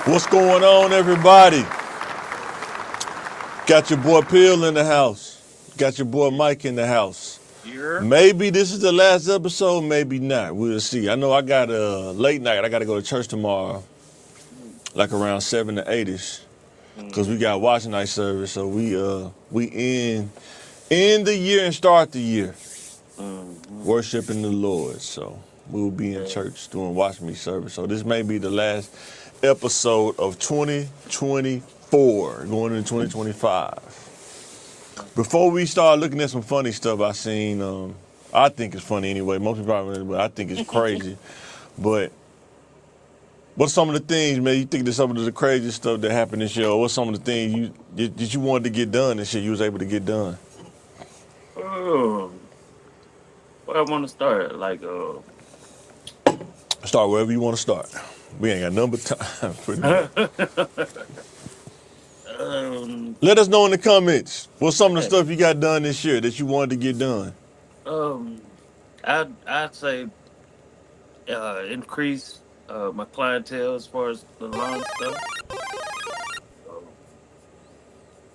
What's going on, everybody? Got your boy Pill in the house. Got your boy Mike in the house. Here. Maybe this is the last episode, maybe not. We'll see. I know I got a late night. I got to go to church tomorrow, like around 7 to 8ish, because we got watch night service. So we end the year and start the year worshiping the Lord. So we will be in church doing watch me service. So this may be the last episode of 2024, going into 2025. Before we start looking at some funny stuff I seen, I think it's funny anyway. Most people probably, but I think it's crazy. But what's some of the things, man, you think that some of the crazy stuff that happened this year, or what's some of the things that you wanted to get done and shit you was able to get done? Oh, where I want to start? Start wherever you want to start. We ain't got nothing but time for that. um, Let us know in the comments what's some of the hey, stuff you got done this year that you wanted to get done. um, I'd say increase my clientele as far as the lawn stuff. Um,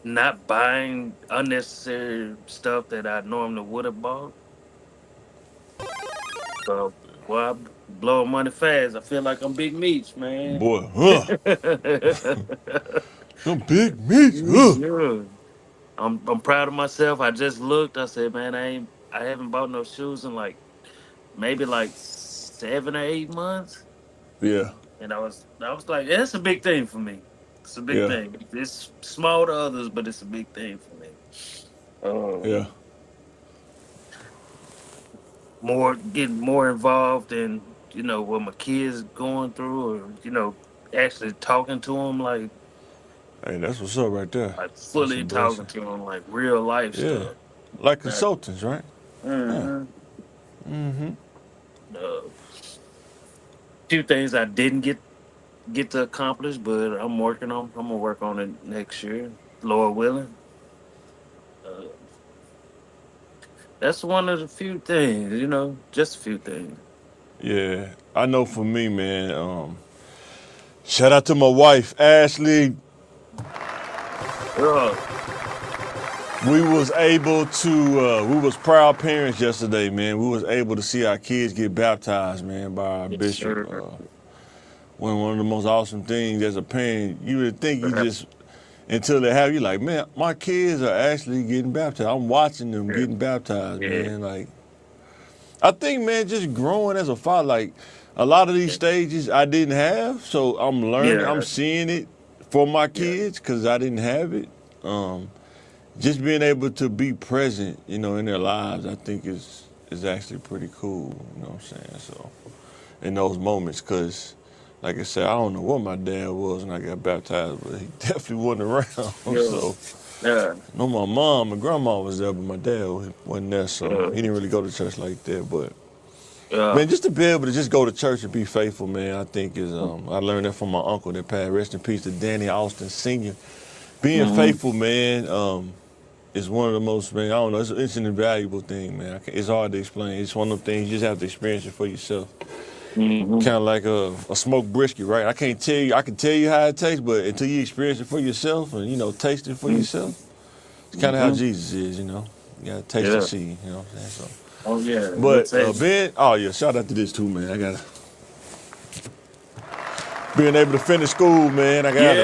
Not buying unnecessary stuff that I normally would have bought. So, well, I'm blowing money fast. I feel like I'm Big Meech, man. Boy, Yeah. some big meats, I'm proud of myself. I just looked. I said, man, I haven't bought no shoes in like maybe like 7 or 8 months. Yeah, And I was like, yeah, that's a big thing for me. It's a big yeah, thing. It's small to others, but it's a big thing for me. yeah. Um, more getting more involved in what my kids going through, or actually talking to them Hey, that's what's up right there. like That's a fully talking blessing. to them like real life Yeah, stuff. like Not, consultants, right? Yeah. uh, Mm-hmm. uh, few things I didn't get to accomplish, but I'm working on. I'm gonna work on it next year, Lord willing. Uh, that's one of the few things, just a few things. Yeah, I know for me, man. Shout out to my wife, Ashley. Uh, We was proud parents yesterday, man. We was able to see our kids get baptized, man, by our yes, bishop. sir. One of the most awesome things as a parent, you would think you just, until they have you like, man, my kids are actually getting baptized. I'm watching them Yeah, getting baptized, yeah, man. Like, I think, man, just growing as a father, like, a lot of these yeah, stages I didn't have, so I'm learning, I'm yeah, seeing it for my yeah. kids because I didn't have it. Um, just being able to be present, in their lives, I think is actually pretty cool. You know what I'm saying? So in those moments, because like I said, I don't know what my dad was when I got baptized, but he definitely wasn't around. Yeah. So Yeah. I know my mom and grandma was there, but my dad wasn't there, so Yeah. he didn't really go to church like that. But Yeah. man, just to be able to just go to church and be faithful, man, I think is I learned that from my uncle that passed. Rest in peace to Danny Austin Sr. Being Mm-hmm. faithful, man. It's one of the most, man, I don't know, it's an invaluable thing, man. It's hard to explain. It's one of them things you just have to experience it for yourself. Mm-hmm. Kind of like a smoked brisket, right? I can tell you how it tastes, but until you experience it for yourself and, taste it for yourself, it's kind of how Mm-hmm. Jesus is, You gotta taste and Yeah. see, you know what I'm saying? So, Oh yeah. We'll but take. oh yeah, shout out to this too, man. I gotta, being able to finish school, man, I gotta,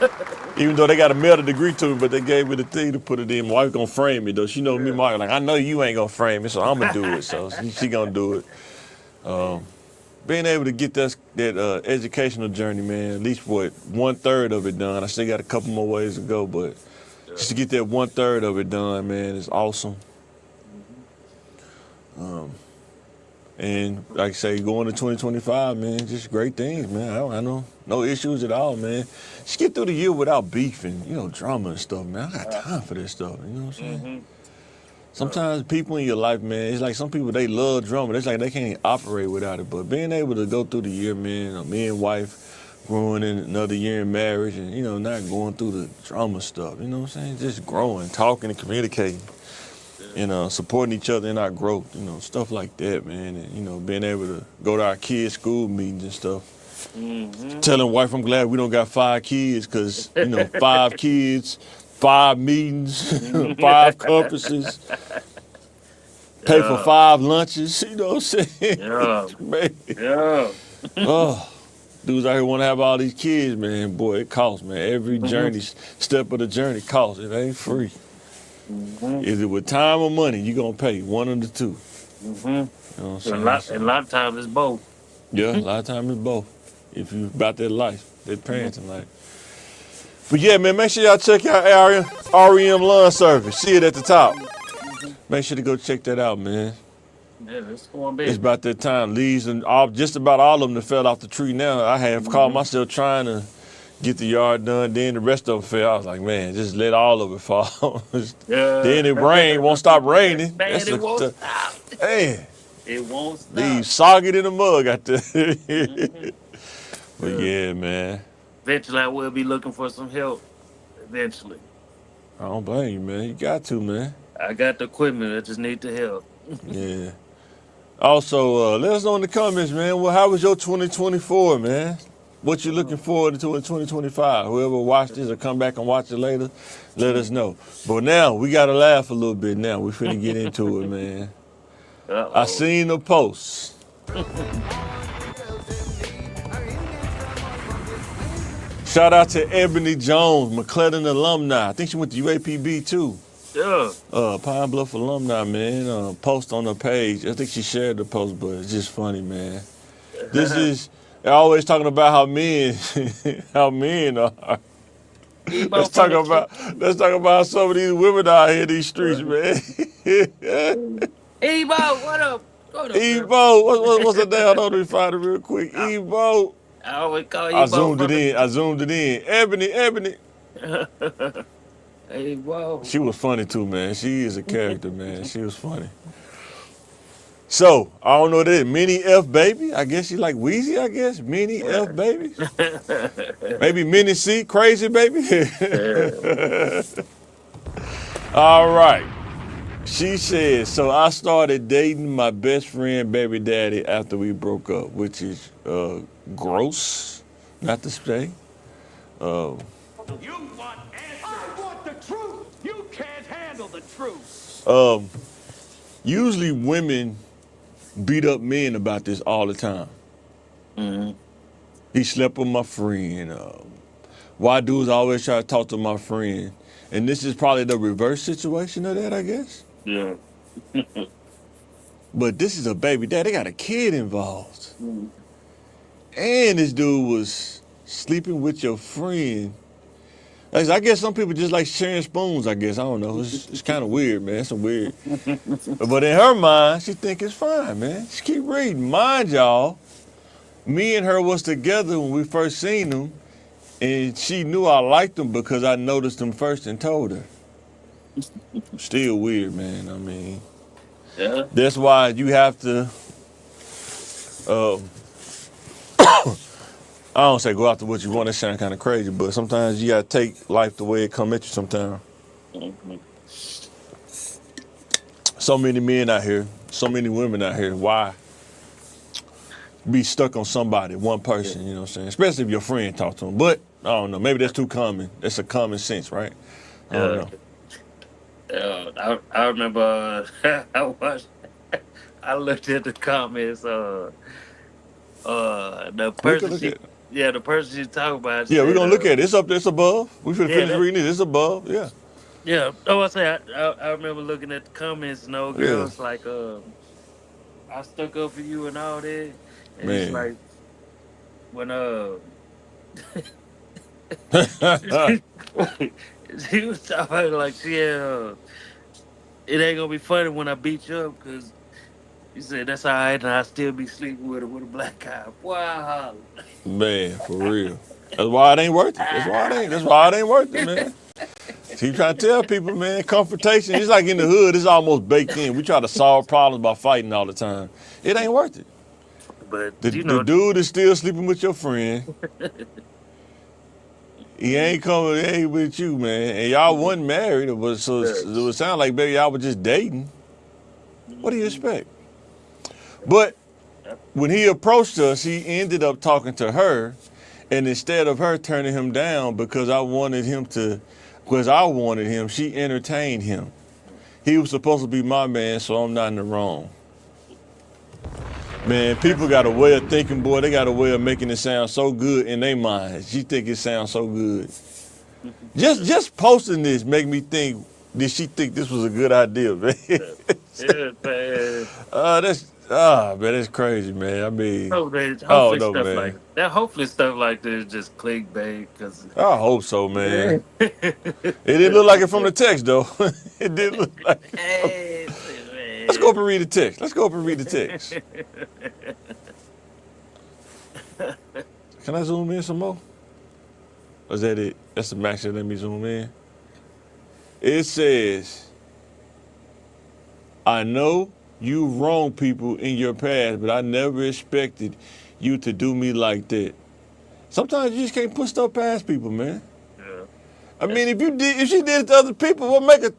Yeah. even though they got a metal degree to me, but they gave me the thing to put it in. My wife gonna frame it though. She know me, Yeah. my wife, like I know you ain't gonna frame it, so I'm gonna do it. So she gonna do it. Being able to get that educational journey, man, at least what 1/3 of it done. I still got a couple more ways to go, but just to Yeah. get that 1/3 of it done, man, is awesome. Mm-hmm. And like I say, going to 2025, man, just great things, man. I know no issues at all, man. Just get through the year without beefing, drama and stuff, man. I got time for this stuff, you know what I'm saying? Mm-hmm. Sometimes people in your life, man, it's like some people, they love drama. It's like they can't operate without it. But being able to go through the year, man, me and wife growing in another year in marriage and, not going through the drama stuff, you know what I'm saying? Just growing, talking and communicating Yeah. and supporting each other in our growth, stuff like that, man. And, being able to go to our kids' school meetings and stuff. Mm-hmm. Telling wife I'm glad we don't got 5 kids, because, 5 kids, 5 meetings, 5 conferences, pay for Yeah. 5 lunches, you know what I'm saying? Yeah. Man. Yeah. Oh, dudes out here want to have all these kids, man. Boy, it costs, man. Every journey, step of the journey costs. It ain't free. Mm-hmm. Is it with time or money? You gonna pay one of the two. Mm-hmm. You know what I'm And saying? a lot of times it's both. Yeah, a lot of times it's both. If you about that life, that parenting life. But yeah, man, make sure y'all check out REM Lawn Service. See it at the top. Make sure to go check that out, man. Yeah, it's going It's big. about that time. Leaves and all, just about all of them that fell off the tree now. I have called myself trying to get the yard done. Then the rest of them fell. I was like, man, just let all of it fall. Yeah. Then it rain, won't stop raining. Man, it won't stop. Man, It won't stop. leaves soggy in the mug out there. Mhm. But Yeah. yeah, man. Eventually, I will be looking for some help. Eventually. I don't blame you, man. You got to, man. I got the equipment. I just need the help. Yeah. Also, let us know in the comments, man. Well, how was your 2024, man? What you looking forward to in 2025? Whoever watched this or come back and watch it later, let us know. But now, we got to laugh a little bit now. We finna get into it, man. Uh-oh. I seen the post. Shout out to Ebony Jones, McClellan alumni. I think she went to UAPB too. Yeah. Pine Bluff alumni, man. Post on her page. I think she shared the post, but it's just funny, man. This is they're always talking about how men, how men are. Let's talk about some of these women out here in these streets, man. Ebo, what up? What up, girl? Evo, what's the name? Hold on, let me find it real quick. Evo. I always call I Ebo zoomed it from in. I zoomed it in. Ebony. the. Ebo. She was funny too, man. She is a character, man. She was funny. So, I don't know what it is. Mini F Baby? I guess she like Wheezy, I guess. Mini F Baby? Maybe Mini C, Crazy Baby? All right. She said, so I started dating my best friend baby daddy after we broke up, which is gross, not to say. You want answers. I want the truth. You can't handle the truth. Usually women beat up men about this all the time. Mhm. He slept with my friend. Why dudes always try to talk to my friend? And this is probably the reverse situation of that, I guess. Yeah. But this is a baby dad. They got a kid involved. Mhm. And this dude was sleeping with your friend. I guess some people just like sharing spoons, I guess. I don't know. It's kind of weird, man. It's some weird. But in her mind, she think it's fine, man. Just keep reading. Mind y'all, me and her was together when we first seen them. And she knew I liked them because I noticed them first and told her. Still weird, man. I mean, Yeah. that's why you have to, I don't say go after what you want. That sound kind of crazy, but sometimes you gotta take life the way it come at you sometimes. Mhm. So many men out here, so many women out here. Why be stuck on somebody, one person, you know what I'm saying? Especially if your friend talk to them. But, I don't know, maybe that's too common. That's a common sense, right? I don't know. I remember I looked at the comments. The We person can look at the person she talking about. Yeah, we're said, gonna look at it. It's up there, it's above. We finna yeah, finish reading it. It's above, yeah. yeah. Oh, I say I remember looking at the comments. And old Yeah. girls like, I stuck up for you and all that, and it's Man. like when she was talking like she had, it ain't gonna be funny when I beat you up because you said that's all right and I still be sleeping with a black guy. Wow. Man, for real. That's why it ain't worth it. That's why it ain't worth it, man. Keep trying to tell people, man, confrontation, it's like in the hood, it's almost baked in. We try to solve problems by fighting all the time. It ain't worth it. But The you know, dude is still sleeping with your friend. He ain't coming, he ain't with you, man. And y'all wasn't married, but so it would sound like, baby, y'all were just dating. What do you expect? But when he approached us, he ended up talking to her, and instead of her turning him down because I wanted him, she entertained him. He was supposed to be my man, so I'm not in the wrong. Man, people got a way of thinking, boy. They got a way of making it sound so good in their minds. She think it sounds so good. Just posting this make me think, did she think this was a good idea, man? Yeah, man. Man, that's crazy, man. I mean, Hopefully no, stuff man. like that. Hopefully stuff like this just clickbait, cause I hope so, man. hey, It didn't look like it from the text, though. It didn't look like it. Let's go up and read the text. Can I zoom in some more? Or is that it? That's the max that let me zoom in. It says, I know you wrong people in your past, but I never expected you to do me like that. Sometimes you just can't put stuff past people, man. Yeah. I mean, if she did it to other people, what make it?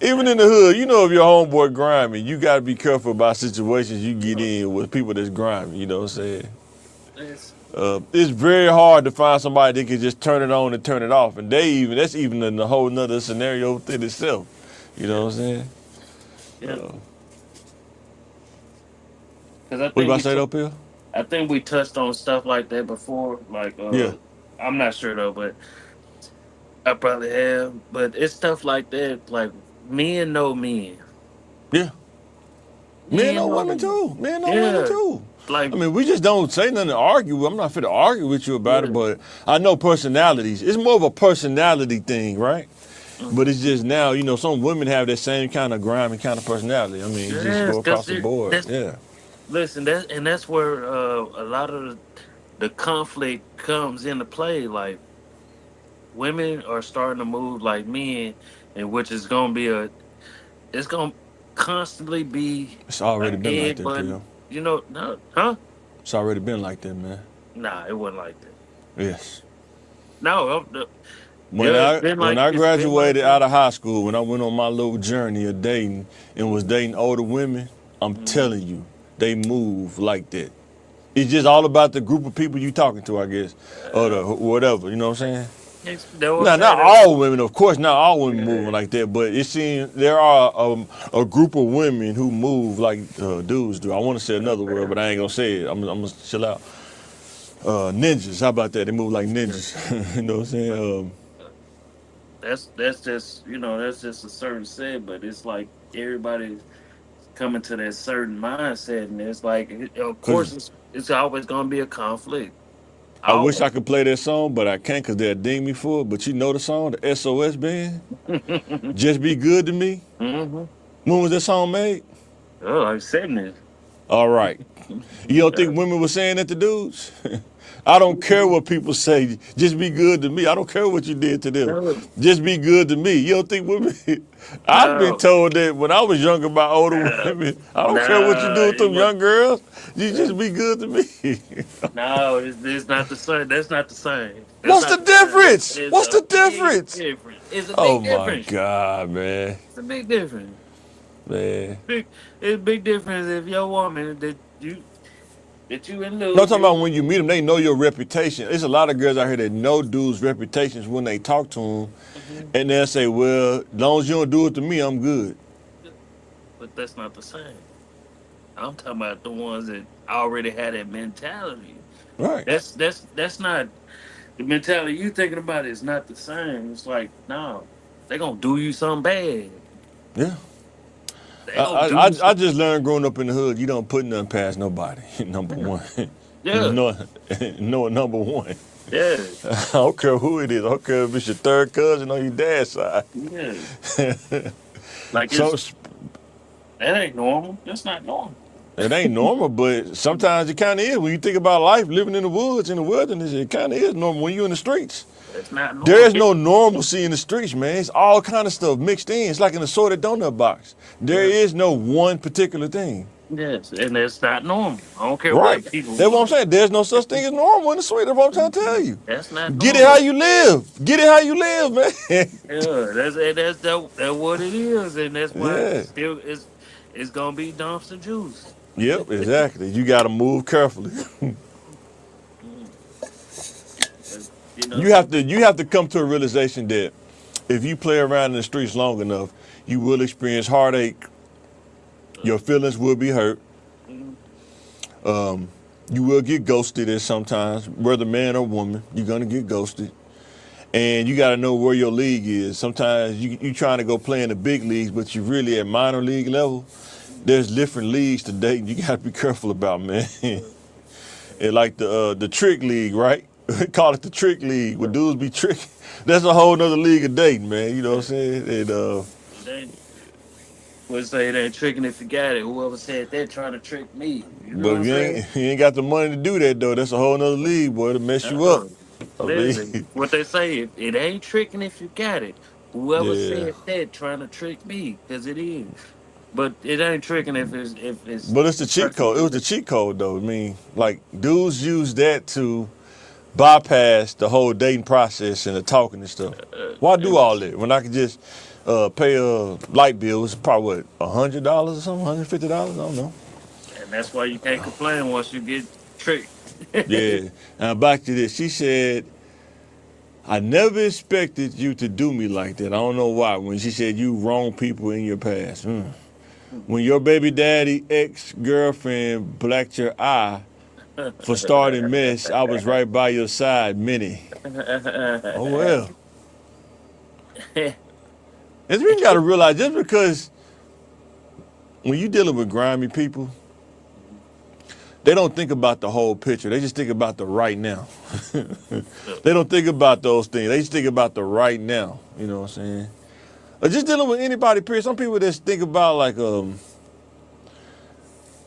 Even in the hood, you know, if your homeboy grimy, you gotta be careful about situations you get in with people that's grimy. You know what I'm saying? It's very hard to find somebody that can just turn it on and turn it off, and that's even in a whole nother scenario within itself. You know what I'm saying? Yeah. What you about to say though, Bill? I think we touched on stuff like that before. Like, Yeah. I'm not sure though, but I probably have. But it's stuff like that. Like, men know men. Yeah. Men know women men. too. Men know Yeah. women too. Like, I mean, we just don't say nothing to argue. I'm not fit to argue with you about it, but I know personalities. It's more of a personality thing, right? But it's just now, you know, some women have that same kind of grimy kind of personality. I mean, just go across the board. Yeah. Listen, that's where a lot of the conflict comes into play. Like, women are starting to move like men, and which is gonna be it's gonna constantly be It's already a been like head that, button. Bill. You know, no, huh? It's already been like that, man. Nah, it wasn't like that. Yes. No, When it's been I like graduated that. out of high school, when I went on my little journey of dating and was dating older women, I'm telling you, they move like that. It's just all about the group of people you talking to, I guess, or the whatever. You know what I'm saying? Now, not all women, of course, not all women moving like that, but it seems there are a group of women who move like dudes do. I want to say another word, but I ain't gonna say it. I'm gonna chill out. Ninjas, how about that? They move like ninjas. You know what I'm saying? That's just that's just a certain set, but it's like everybody's coming to that certain mindset, and it's like of course it's always gonna be a conflict. I wish I could play that song, but I can't because they'll ding me for it. But you know the song, the SOS Band? Just Be Good to Me? Mm-hmm. When was that song made? Oh, like 70s. All right. You don't think women were saying that to dudes? I don't care what people say. Just be good to me. I don't care what you did to them. No. Just be good to me. You don't think women? I've been told that when I was younger by older women. I don't care what you do with them young girls. You just be good to me. No, it's not the same. That's not the same. What's the difference? What's the difference? It's a big Oh difference. my God, man. It's a big difference. Man. It's a big difference if your woman that you in love. No, I'm talking about when you meet them, they know your reputation. There's a lot of girls out here that know dudes' reputations when they talk to them, and they'll say, well, as long as you don't do it to me, I'm good. But that's not the same. I'm talking about the ones that already had that mentality. Right. That's not the mentality you thinking about. Is not the same. It's like no, they gonna do you something bad. Yeah. I I just learned growing up in the hood, you don't put nothing past nobody, number one. Yeah. No, number one. Yeah. I don't care who it is. I don't care if it's your third cousin on your dad's side. Yeah. Like So that ain't normal. That's not normal. it ain't normal, but sometimes it kind of is. When you think about life, living in the woods, in the wilderness, it kind of is normal when you're in the streets. That's not normal. There is no normalcy in the streets, man. It's all kind of stuff mixed in. It's like an assorted donut box. There is no one particular thing. Yes, and that's not normal. I don't care Right. what people. That's what I'm saying. There's no such thing as normal in the street. That's what I'm trying to tell you. That's not. Get it normal. how you live. Get it how you live, man. Yeah, that's what it is, and that's why Yeah. it's gonna be dumpster juice. Yep, exactly. You got to move carefully. You know, You have to come to a realization that if you play around in the streets long enough, you will experience heartache. Your feelings will be hurt. mhm. You will get ghosted at sometimes, whether man or woman. You're gonna get ghosted, and you got to know where your league is. Sometimes you trying to go play in the big leagues, but you really at minor league level. There's different leagues to date. You got to be careful about, man. And like the trick league, right? Call it the trick league, where dudes be tricking. That's a whole nother league of dating, man. You know what I'm saying? And It ain't. Would say it ain't tricking if you got it. Whoever said they're trying to trick me. You know what but I'm if saying? you ain't got the money to do that though, that's a whole nother league, boy, to mess you up. Uh, I Listen, mean, what they say, it ain't tricking if you got it. Whoever yeah. said that trying to trick me, because it is. But it ain't tricking if it's But it's the the cheat person code. It was do the it. cheat code though. I mean, like dudes use that to bypass the whole dating process and the talking and stuff. Why do all It's, that when I could just pay a light bill? It's probably what, $100 or something, $150. I don't know. and that's why you can't complain once you get tricked. Yeah. Now back to this. She said, "I never expected you to do me like that." I don't know why. When she said you wronged people in your past. When your baby daddy ex-girlfriend blacked your eye for starting mess, I was right by your side, Minnie. Oh well. And we got to realize just because when you dealing with grimy people, they don't think about the whole picture. They just think about the right now. They don't think about those things. They just think about the right now. You know what I'm saying? Or just dealing with anybody, period. Some people just think about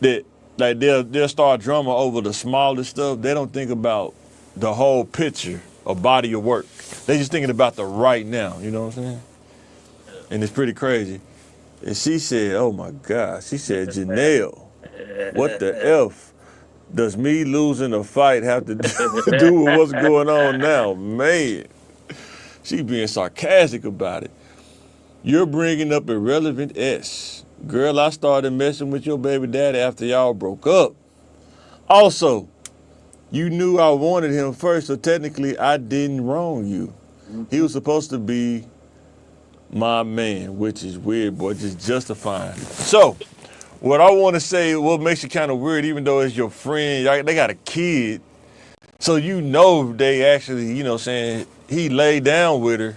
that like they'll start drama over the smallest stuff. They don't think about the whole picture or body of work. They just thinking about the right now. You know what I'm saying? And it's pretty crazy. And she said, "Oh my God," she said, "Janelle, what the F does me losing a fight have to do with what's going on now?" Man, she being sarcastic about it. "You're bringing up irrelevant S. Girl, I started messing with your baby daddy after y'all broke up. Also, you knew I wanted him first, so technically I didn't wrong you. He was supposed to be my man," which is weird, boy, just justifying. So, what I want to say, what makes it kind of weird, even though it's your friend, they got a kid, so you know they actually, you know what I'm saying, he laid down with her.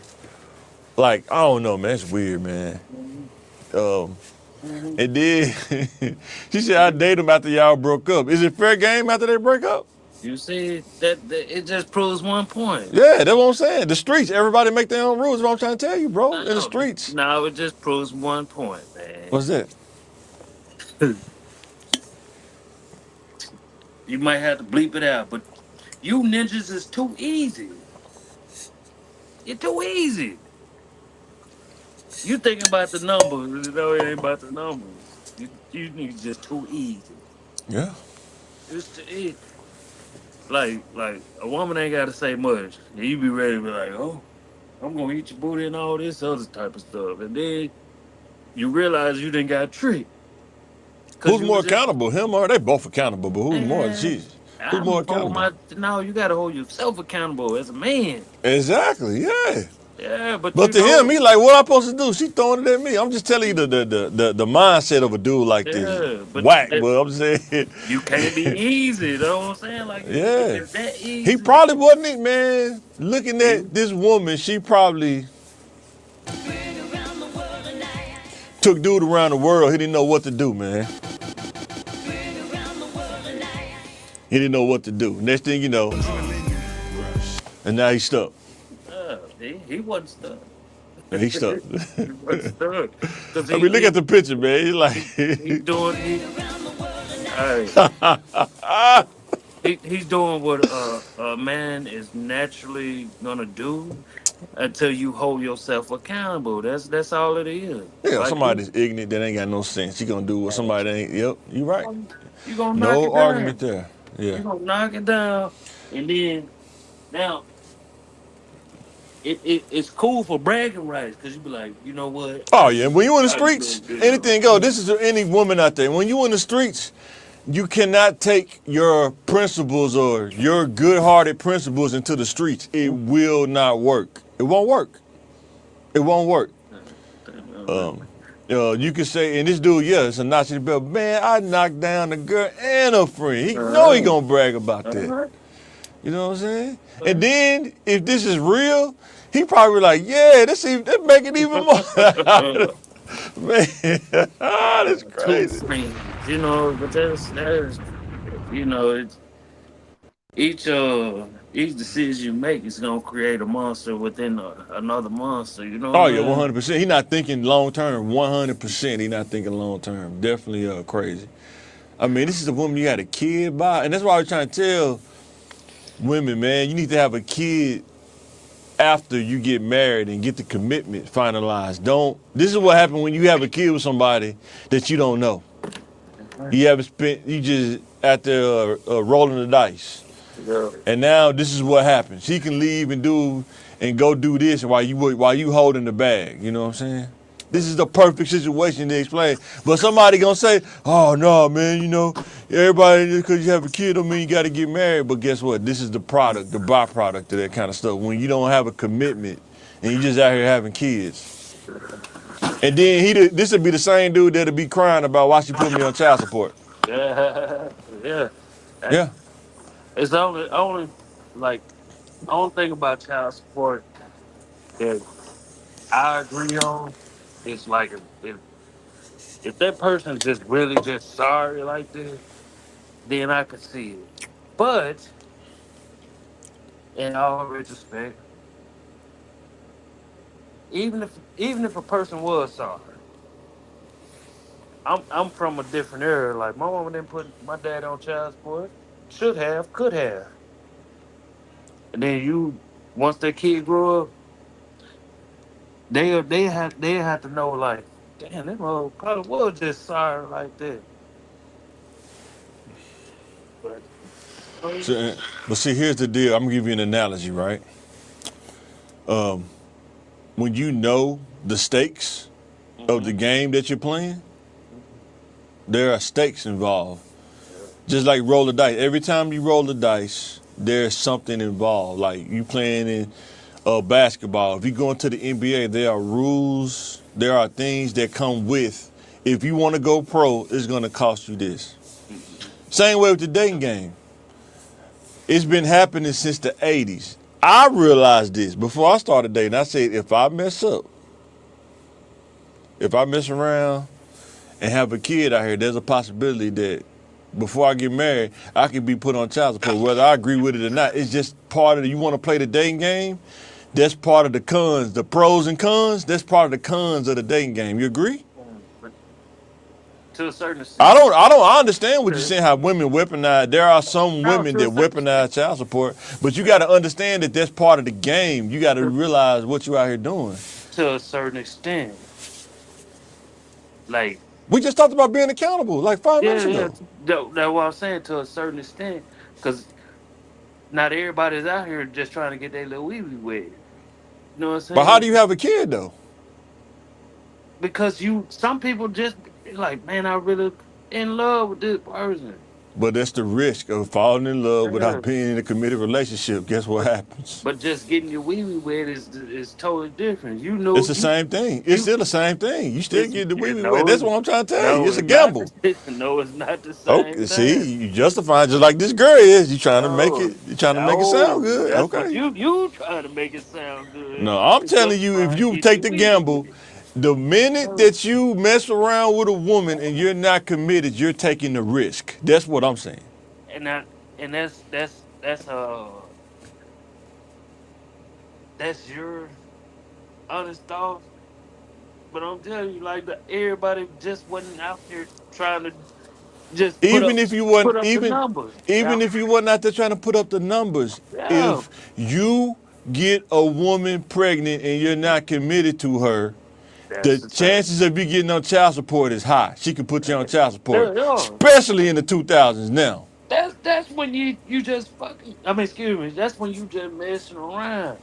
Like, I don't know, man, it's weird, man. Um, and then she said, "I dated him after y'all broke up." Is it fair game after they break up? You see, that it just proves one point. Yeah, that's what I'm saying. The streets, everybody make their own rules. Is what I'm trying to tell you, bro. In the No, streets. no, it just proves one point, man. What's that? You might have to bleep it out, but you ninjas is too easy. You're too easy. You thinking about the numbers, you know it ain't about the numbers. You need just too easy. Yeah. It's too easy. Like a woman ain't gotta say much. And you be ready to be like, oh, I'm gonna eat your booty and all this other type of stuff. And then you realize you didn't got tricked. Cause Who's you more was just accountable, him or they both accountable? But who's more? man, She's who's I'm more hold accountable? my no, you gotta hold yourself accountable as a man. Exactly. Yeah. Yeah, but But you to him, know, he like, what I supposed to do? She throwing it at me. I'm just telling you the mindset of a dude like this. yeah, but Whack. that, Well, I'm saying, you can't be easy. You know what I'm saying? Like if yeah. it's that He easy, probably wasn't it, man. Looking he, at this woman, she probably took dude around the world. He didn't know what to do, man. He didn't know what to do. Next thing you know, and now he's stuck. he wasn't stuck. Yeah, he's stuck. He wasn't stuck because I mean, look at the picture, man. He's like, he doing hey, he's doing what a man is naturally gonna do until you hold yourself accountable. That's all it is. yeah, Like somebody that's ignorant that ain't got no sense. He gonna do what somebody that ain't. Yep, you right. you gonna knock No it argument down. there. Yeah. You gonna knock it down, and then now it's cool for bragging rights because you be like, you know what? Oh yeah, when you in the I streets, did good. anything go. This is for any woman out there. When you in the streets, you cannot take your principles or your good-hearted principles into the streets. It will not work. It won't work. It won't work. You can say, and this dude, yeah, it's a notch in the belt. Man, I knocked down a girl and a friend. He know he gonna brag about that. You know what I'm saying? And then if this is real, he probably like, yeah, that make it even more. Man, that's Two crazy. friends, you know, but that's you know, it's each decision you make is gonna create a monster within another monster. You know Oh what yeah, I mean? 100%. He not thinking long term. 100%. He not thinking long term. Definitely crazy. I mean, this is a woman you had a kid by, and that's why I was trying to tell women, man, you need to have a kid after you get married and get the commitment finalized. Don't. This is what happens when you have a kid with somebody that you don't know. You haven't spent. You just out there rolling the dice. Yeah. And now this is what happens. He can leave and go do this while you holding the bag. You know what I'm saying? This is the perfect situation to explain. But somebody gonna say, "Oh no, man, you know, everybody because you have a kid don't mean you got to get married." But guess what? This is the product, the byproduct of that kind of stuff. When you don't have a commitment and you just out here having kids. And then this would be the same dude that'll be crying about why she put me on child support. Yeah, yeah. Yeah. It's only like only thing about child support that I agree on is like if that person's just really just sorry like this, then I could see it. But in all retrospect, even if a person was sorry, I'm from a different era. Like my mama didn't put my dad on child support. Should have, could have. And then once that kid grow up, they have to know like, damn, that mother probably was just sorry like that. But So, but see, here's the deal. I'm gonna give you an analogy, right? When you know the stakes of the Mhm. game that you're playing, there are stakes involved. Just like roll the dice. Every time you roll the dice, there's something involved. Like you playing in basketball. If you go into the NBA, there are rules. There are things that come with. If you want to go pro, it's gonna cost you this. Same way with the dating game. It's been happening since the 80s. I realized this before I started dating. I said, if I mess up, if I mess around and have a kid out here, there's a possibility that before I get married, I could be put on child support, whether I agree with it or not. It's just part of you want to play the dating game, that's part of the cons, the pros and cons, that's part of the cons of the dating game. You agree? but to a certain I extent, don't, I understand what you're saying, how women weaponize. There are some no, women to that a certain extent, weaponize child support, but you got to understand that that's part of the game. You got to realize what you out here doing. to a certain extent, like We just talked about being accountable like 5 minutes yeah, yeah, ago. that's what I'm saying. To a certain extent, because not everybody's out here just trying to get their little wee wee wet. You know what I'm But how saying? do you have a kid though? Because some people just be like, man, I really in love with this person. But that's the risk of falling in love Yeah. without being in a committed relationship. Guess what But happens? but just getting your wee wee wet is totally different. You It's know, the same thing. It's you still the same thing. You still it's get the wee wee wet. no, That's what I'm trying to tell you. no, It's a it's not. gamble. No, it's not the same Okay, thing. see, you justify just like this girl is. You trying to make No, it. You trying to make it sound no, good. that's what Okay. you trying to make it sound good. No, You I'm just telling you, if justifying you getting take your the wee wee gamble, wet. the minute No, that you mess around with a woman and you're not committed, you're taking the risk. That's what I'm saying. and that and that's your honest thoughts. But I'm telling you, like everybody just wasn't out here trying to just Even if you weren't put up the numbers. Yeah, even if you weren't out there trying to put up the numbers, yeah. if you get a woman pregnant and you're not committed to her, That's the the thing. chances of you getting on child support is high. She can put you on child support, Yeah, yeah. especially in the 2000s now. That's when you just fucking. I mean, excuse me. That's when you just messing around.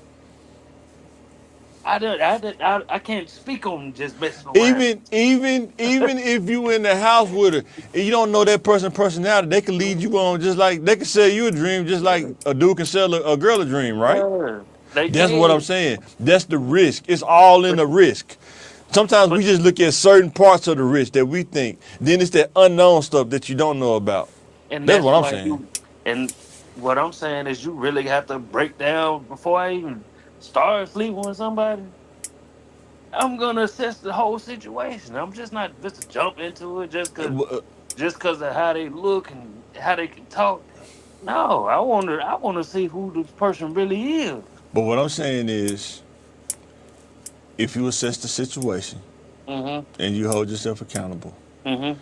I can't speak on just messing around. Even if you in the house with her and you don't know that person's personality, they can lead you on just like they can sell you a dream, just like a dude can sell a girl a dream, right? Yeah, they That's what I'm can, saying. That's the risk. It's all in but the risk. Sometimes we but just look at certain parts of the risk that we think. Then it's that unknown stuff that you don't know about. and That's that's what I'm why saying. you and what I'm saying is you really have to break down before I even start sleeping with somebody. I'm gonna assess the whole situation. I'm just not just to jump into it just cause of how they look and how they can talk. No, I want to see who this person really is. But what I'm saying is, if you assess the situation Mhm. and you hold yourself accountable, Mhm.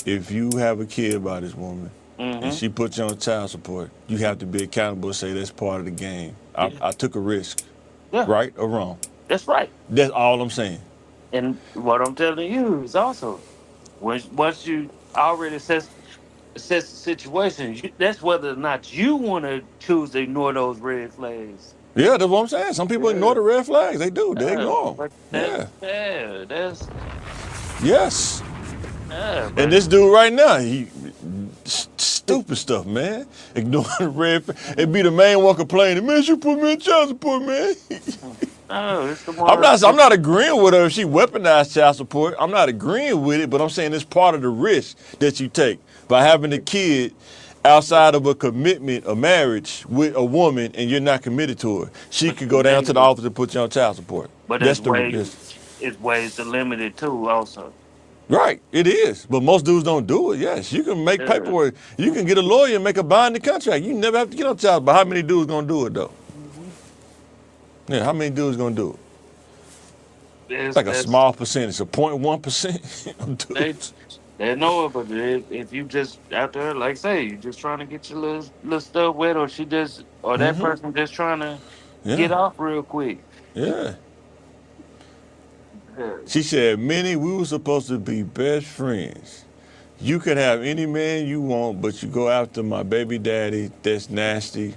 if you have a kid by this woman and Mhm. she puts you on child support, you have to be accountable and say that's part of the game. I, Yeah. I took a risk, Yeah. right or wrong. That's right. That's all I'm saying. And what I'm telling you is also once you already assess the situation, that's whether or not you want to choose to ignore those red flags. Yeah, that's what I'm saying. Some people ignore Yeah. the red flags. They do. They ignore them. But Yeah. that's Yes. yeah, And but this dude right now, he stupid stuff, man. Ignoring the red. It be the main one complaining, man. She put me in child support, man. no, it's the I'm one. not. I'm not agreeing with her if she weaponized child support. I'm not agreeing with it, but I'm saying it's part of the risk that you take by having a kid outside of a commitment, a marriage with a woman, and you're not committed to her. She But could the go down to thing the is, office and put you on child support. but That's the risk. it's ways to limit it too. Also, Right, it is. But most dudes don't do it. Yes, you can make yeah. paperwork. You can get a lawyer and make a binding contract. You never have to get on child. But how many dudes gonna do it though? Mhm. Yeah, how many dudes gonna do it? It's That's like a that's small percentage, a 0.1% of they dudes. they know it. But if you just out there, like say, you just trying to get your little stuff wet, or that Mm-hmm. person just trying to Yeah, get off real quick. yeah. Yeah. She said, Minnie, we were supposed to be best friends. You could have any man you want, but you go after my baby daddy. That's nasty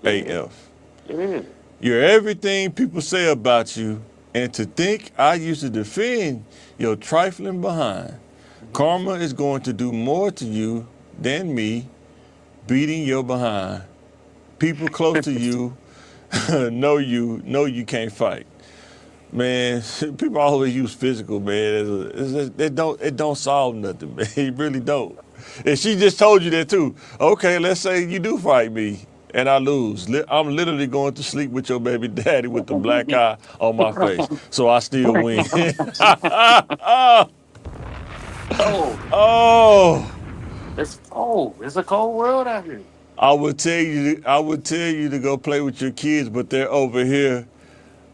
Yeah, AF. it is. You're everything people say about you, and to think I used to defend your trifling behind. Mhm. Karma is going to do more to you than me beating your behind. People close to you know you can't fight. Man, people always use physical, man. It don't solve nothing, man. It really don't. And she just told you that too. Okay, let's say you do fight me and I lose. I'm literally going to sleep with your baby daddy with the black eye on my face. So I still win. Oh, Oh, it's cold. It's a cold world out here. I would tell you to go play with your kids, but they're over here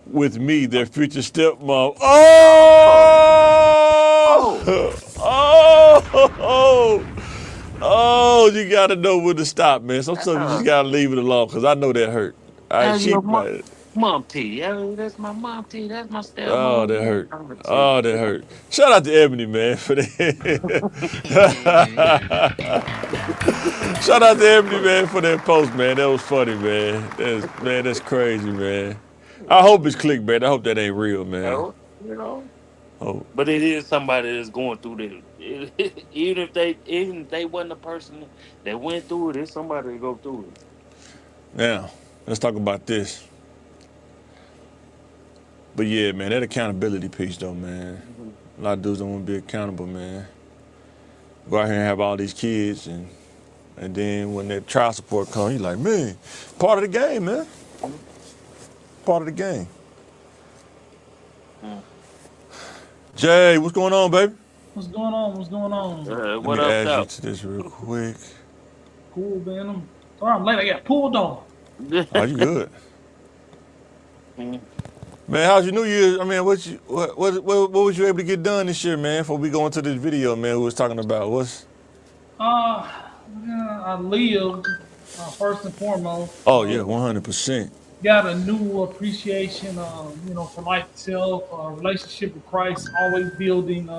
with me, their future stepmom. Oh, oh, Oh! Oh! Oh, you gotta know when to stop, man. Sometimes you just uh, gotta leave it alone, cause I know that hurt. I that's she your mom tea. Yeah, that's my mom tea. That's my Oh, that stepmom. hurt. Mama tea. Oh, that hurt. Shout out to Ebony, man, for that. Shout out to Ebony, man, for that post, man. That was funny, man. That's crazy, man. I hope it's clickbait. I hope that ain't real, man. Oh, you know. Oh, But it is somebody that's going through that. Even if they wasn't a person that went through it, it's somebody that go through it. now let's talk about this. But yeah, man, that accountability piece, though, man. Mhm. A lot of dudes don't want to be accountable, man. Go out here and have all these kids, and then when that child support comes, you like, man, part of the game, man. Part of the game. Mm. Jay, what's going on, baby? What's going on? What's going on? Let What me up, add you though? to this real quick. Cool, man. I'm sorry I'm late. I got pulled off. Oh, you good? Mm. Man, how's your New Year? I mean, what was you able to get done this year, man? Before we go into this video, man, we was talking about what's. Uh, I lived first and foremost. Oh yeah, 100%. Got a new appreciation, for life itself, relationship with Christ, always building,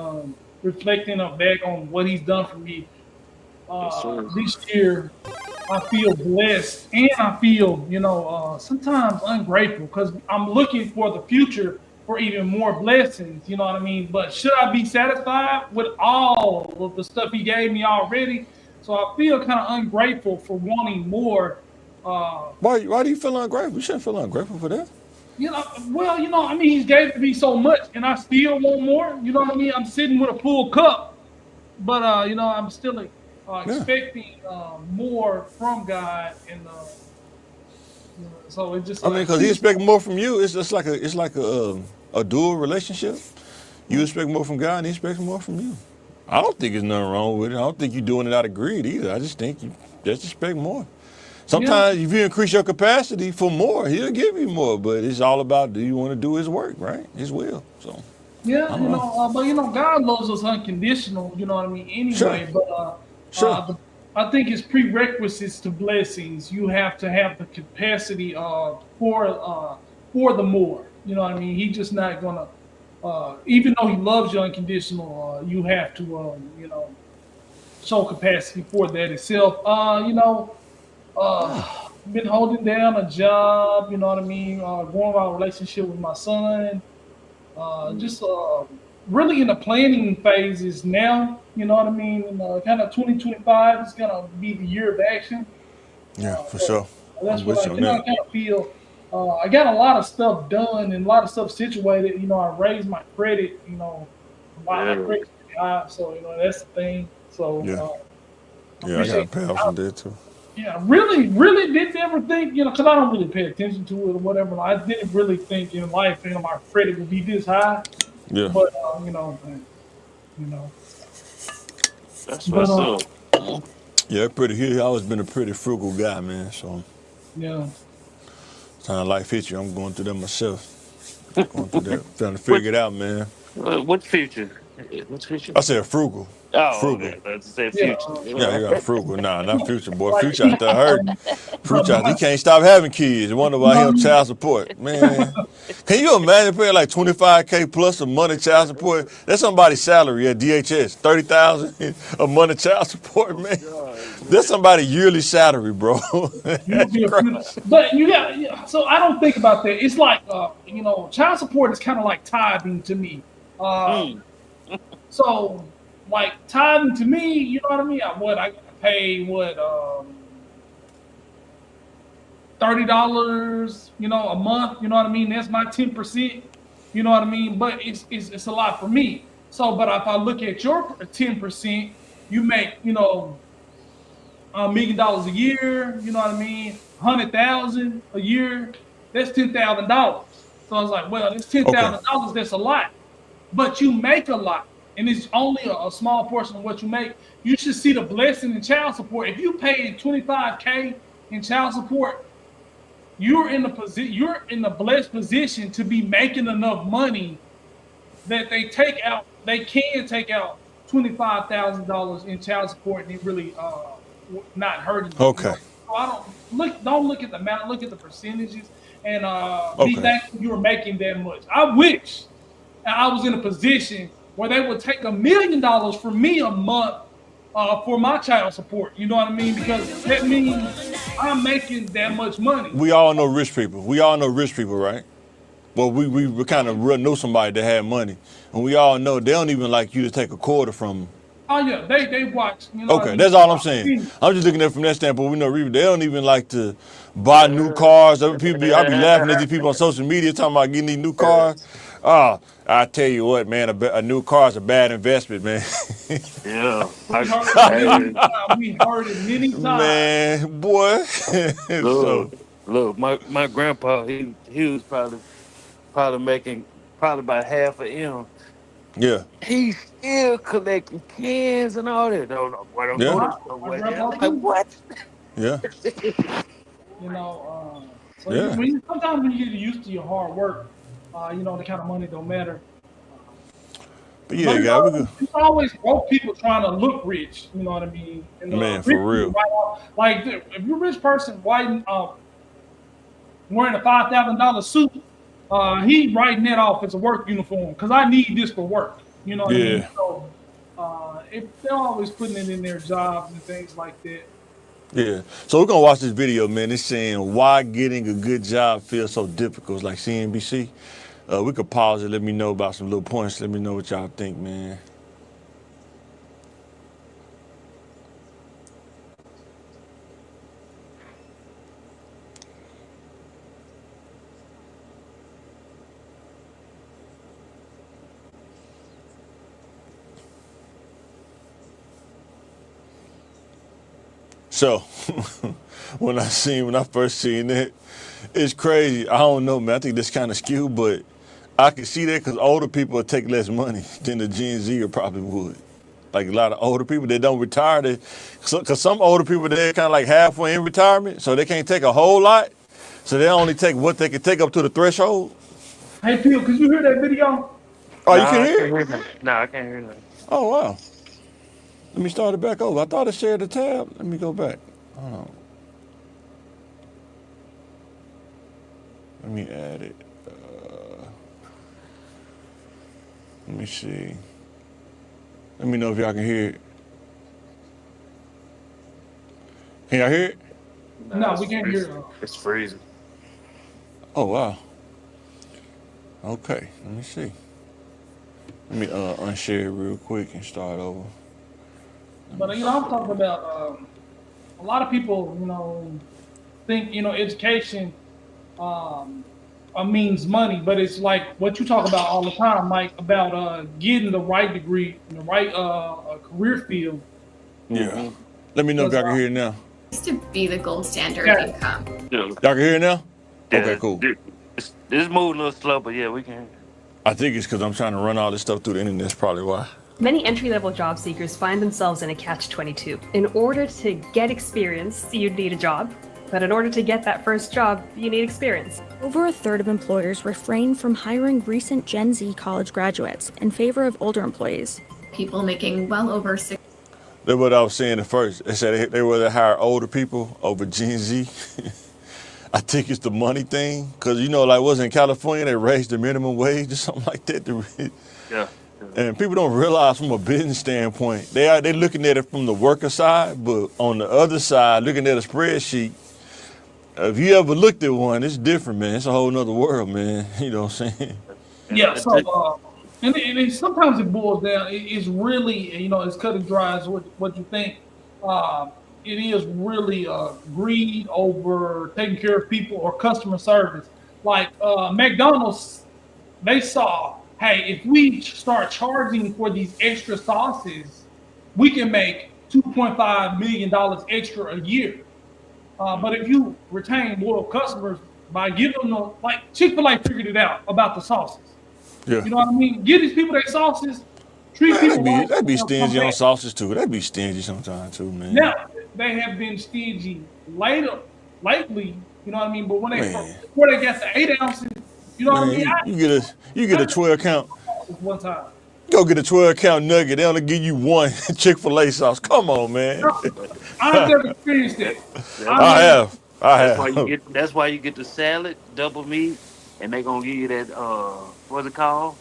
reflecting back on what He's done for me Yes, sir. this year. I feel blessed, and I feel, sometimes ungrateful because I'm looking for the future for even more blessings. You know what I mean? But should I be satisfied with all of the stuff He gave me already? So I feel kind of ungrateful for wanting more. Uh, Why do you feel ungrateful? You shouldn't feel ungrateful for that. well, I mean, He's gave me so much, and I still want more. You know what I mean? I'm sitting with a full cup, but I'm still Yeah. expecting more from God, and so it's just I mean, like, because he expects more from you. It's just like a dual relationship. You expect more from God, and he expects more from you. I don't think there's nothing wrong with it. I don't think you're doing it out of greed either. I just think you just expect more. yeah, Sometimes if you increase your capacity for more, he'll give you more. But it's all about, do you want to do his work, right? His will. So I yeah, don't know. but God loves us unconditional. You know what I mean? Sure, Anyway, but sure. I think it's prerequisites to blessings. You have to have the capacity for the more. You know what I mean? He's just not gonna. Even though He loves you unconditional, you have to show capacity for that itself. Been holding down a job. You know what I mean? Growing my relationship with my son. Just really in the planning phases now. You know what I mean? And, kind of 2025 is gonna be the year of action. Yeah, for So sure. that's I'm what with I you on kind that. of feel. I got a lot of stuff done and a lot of stuff situated. I raised my credit. Why my Yeah. credit high. So that's the thing. So Yeah, I yeah. I got to appreciate. pay off some debt too. Yeah, really, really didn't ever think, because I don't really pay attention to it or whatever. I didn't really think in life, my credit would be this high. Yeah, But you know, That's but what's up. yeah. Pretty. He always been a pretty frugal guy, man. So yeah, time life hits you, I'm going through that myself. Going through that, trying to What figure it out, man. what future? What future? I said frugal, Oh, frugal. okay. Let's say yeah. future. Yeah, you got frugal. Nah, not future, boy. Like Future out there hurt. Future out, he my, can't stop having kids. You wonder you why know he what I on mean? child support, man. Can you imagine paying like 25K plus a month of child support? That's somebody's salary at DHS, 30,000 a month of child support, man. That's somebody's yearly salary, bro. You would That's be a crazy. fool. But you got, yeah, so I don't think about that. It's like, child support is kind of like tithing to me. Mm. So like tithing to me, you know what I mean? I pay $30, a month. You know what I mean? That's my 10%. You know what I mean? But it's a lot for me. So, but if I look at your 10%, you make $1 million a year. You know what I mean? 100,000 a year. That's $10,000. So I was like, well, it's ten Okay. thousand dollars. That's a lot, but you make a lot, and it's only a small portion of what you make. You should see the blessing in child support. If you pay 25K in child support, you're in the blessed position to be making enough money that they can take out $25,000 in child support, and it really not hurting you. Okay. So I don't look at the amount, look at the percentages, and be Okay. thankful you're making that much. I wish I was in a position where they would take $1 million from me a month for my child support. You know what I mean? Because that means I'm making that much money. We all know rich people. We all know rich people, right? Well, we kind of know somebody that had money, and we all know they don't even like you to take a quarter from them. Oh yeah, they watch. You know what I Okay, mean? that's all I'm saying. I'm just looking at it from that standpoint. We know they don't even like to buy new cars. Other people I be laughing at these people on social media talking about getting these new cars. Oh, I tell you what, man, a new car is a bad investment, man. Yeah. We heard it many times. Man, boy. So, Look, look, my grandpa, he was probably making probably about half a M. yeah, He's still collecting cans and all that. Don't yeah, go My, to my nowhere. grandpa Like too. what? yeah, So yeah. sometimes when you get used to your hard work, the kind of money don't matter. But But yeah, guy, we good. it's always broke people trying to look rich. You know what I mean? And Man, rich for people real. write off, like if you're a rich person wearing a $5,000 suit, he writing that off as a work uniform because I need this for work. You know what I mean? Yeah, So if they're always putting it in their jobs and things like that. Yeah. So we're gonna watch this video, man. It's saying why getting a good job feels so difficult. It's like CNBC. We could pause it. Let me know about some little points. Let me know what y'all think, man. So when I first seen it, it's crazy. I don't know, man. I think that's kind of skewed, but I can see that because older people will take less money than the Gen Z probably would. Like a lot of older people, they don't retire. Because some older people, they're kind of like halfway in retirement, so they can't take a whole lot. So they only take what they can take up to the threshold. Hey, Phil, could you hear that video? Oh, you Nah, can I hear can't it? hear that. No, I can't hear that. Oh, wow. Let me start it back over. I thought I shared the tab. Let me go back. Hold on. Let me add it. Let me see. Let me know if y'all can hear it. Can y'all hear it? No, it's we can't freezing. hear it. It's freezing. Oh, wow. Okay, let me see. Let me unshare it real quick and start over. But I'm talking about a lot of people, think education means money, but it's like what you talk about all the time, Mike, about getting the right degree in the right career field. Yeah. Let me know if y'all can hear it now. Used to be the gold standard Yeah. income. Yeah, Y'all can hear it now? Okay, yeah, cool. It's moving a little slow, but yeah, we can. I think it's because I'm trying to run all this stuff through the internet. That's probably why. Many entry-level job seekers find themselves in a catch-22. In order to get experience, you need a job. But in order to get that first job, you need experience. Over a third of employers refrain from hiring recent Gen Z college graduates in favor of older employees. People making well over $6 That's what I was saying at first. They said they rather hire older people over Gen Z. I think it's the money thing. Because, like was in California, they raised the minimum wage or something like that. Yeah. And people don't realize from a business standpoint, they're looking at it from the worker side, but on the other side, looking at a spreadsheet, if you ever looked at one, it's different, man. It's a whole nother world, man. You know what I'm saying? Yeah. So, and sometimes it boils down. It's really, it's cut and dry as what you think. It is really greed over taking care of people or customer service. Like McDonald's, they saw, hey, if we start charging for these extra sauces, we can make $2.5 million extra a year. But if you retain loyal customers by giving them, like Chick-fil-A figured it out about the sauces. Yeah. You know what I mean? Give these people their sauces, treat people right. That'd be stingy on back. sauces too. That'd be stingy sometimes too, man. Now they have been stingy lately. You know what I mean? But when before they got the 8 ounces, you know what I mean? You get a 12 count. One time. Go get a 12 count nugget. They only give you one Chick-fil-A sauce. Come on, man. I've never experienced that. I have. That's why you get the salad, double meat, and they gonna give you that what's it called?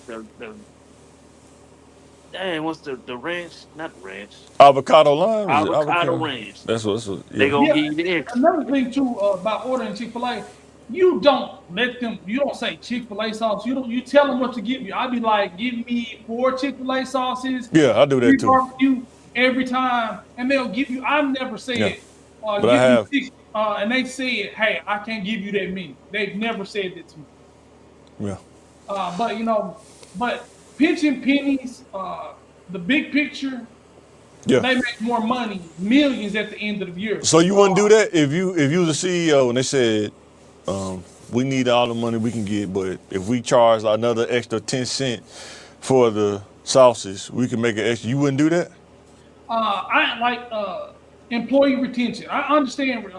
What's the ranch? Not ranch. Avocado lime? Avocado ranch. That's what. Yeah. They gonna give you the extra. Another thing too about ordering Chick-fil-A, you don't say Chick-fil-A sauce. You tell them what to give you. I'd be like, give me 4 Chick-fil-A sauces. Yeah, I do that too. Barbecue every time, and they'll give you. I've never said, but I have. 6, and they said, hey, I can't give you that many. They've never said that to me. Yeah. But pinching pennies, the big picture. Yeah. They make more money, millions at the end of the year. So you wouldn't do that if you was a CEO and they said, we need all the money we can get, but if we charge another extra 10 cents for the sauces, we can make it extra. You wouldn't do that? I like employee retention. I understand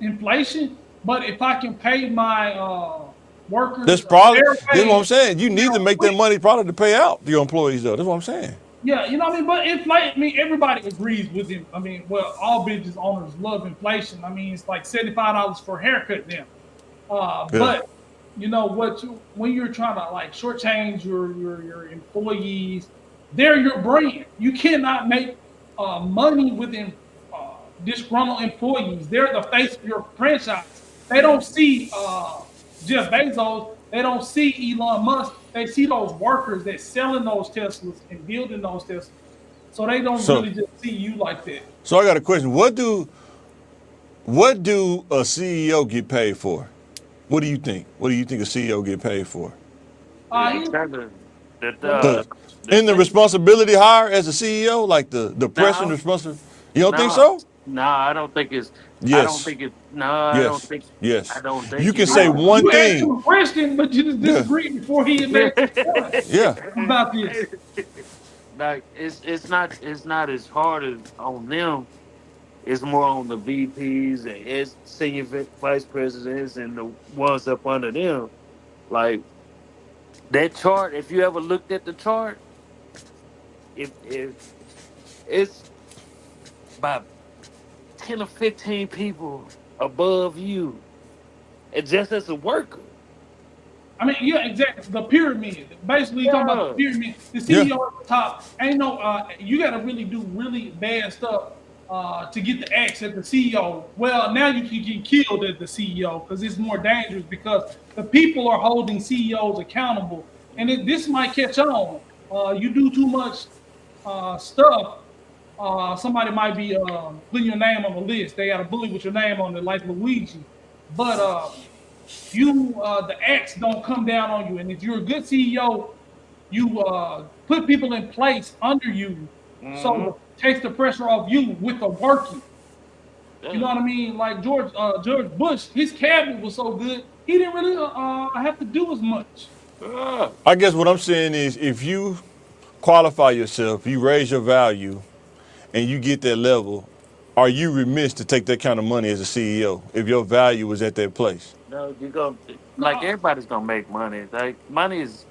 inflation, but if I can pay my workers, that's what I'm saying. You need to make that money probably to pay out your employees, though. That's what I'm saying. Yeah, you know what I mean? But inflation, everybody agrees with him. All business owners love inflation. It's like $75 for a haircut now. But when you're trying to like shortchange your employees, they're your brand. You cannot make money with disgruntled employees. They're the face of your franchise. They don't see Jeff Bezos. They don't see Elon Musk. They see those workers that selling those Teslas and building those Teslas. So they don't So- really just see you like that. So I got a question. What do a CEO get paid for? What do you think? What do you think a CEO get paid for? In the responsibility higher as a CEO, like the pressure and responsibility. You don't think so? No, I don't think it's. Yes. I don't think it. No, I don't Yes. think. Yes. I don't think You can it say is. one You asked him thing. a question, but you just disagreed before he even made the point Yeah. about this. Like it's not as hard as on them. It's more on the VPs and senior vice presidents and the ones up under them. Like that chart. If you ever looked at the chart, if it's about 10 or 15 people above you, and just as a worker. I mean, yeah, exactly. The pyramid. Basically, you're talking about the pyramid. The CEO at the top. Ain't no. You got to really do really bad stuff to get the axe at the CEO. Well, now you can get killed as the CEO because it's more dangerous because the people are holding CEOs accountable, and this might catch on. You do too much stuff. Somebody might be putting your name on the list. They got a bully with your name on it, like Luigi. But the axe don't come down on you. And if you're a good CEO, you put people in place under you, so it takes the pressure off you with the working. You know what I mean? Like George Bush, his cabinet was so good, he didn't really have to do as much. I guess what I'm saying is if you qualify yourself, you raise your value, and you get that level, are you remiss to take that kind of money as a CEO if your value was at that place? No, you go like everybody's gonna make money. Like money is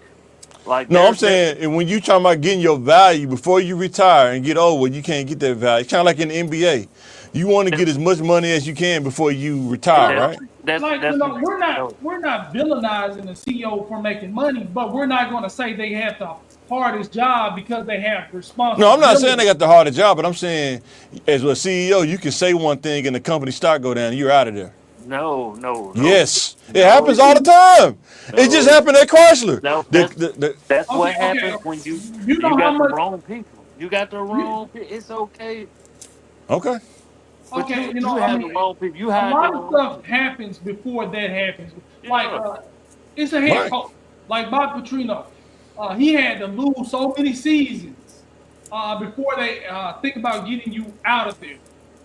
like No, I'm saying, and when you talking about getting your value before you retire and get old, you can't get that value. It's kind of like in the NBA. You want to get as much money as you can before you retire, right? That's We're not villainizing the CEO for making money, but we're not going to say they have the hardest job because they have responsibility. No, I'm not saying they got the hardest job, but I'm saying as a CEO, you can say one thing and the company stock go down, and you're out of there. No. Yes, it happens all the time. It just happened at Chrysler. No, that's what happens when you got the wrong people. You got the wrong people. It's okay. Okay. But Okay, you have the wrong people. You have a lot the of wrong stuff happens before that happens. Like Yeah. it's a head coach, like Bob Petrino. He had to lose so many seasons before they think about getting you out of there.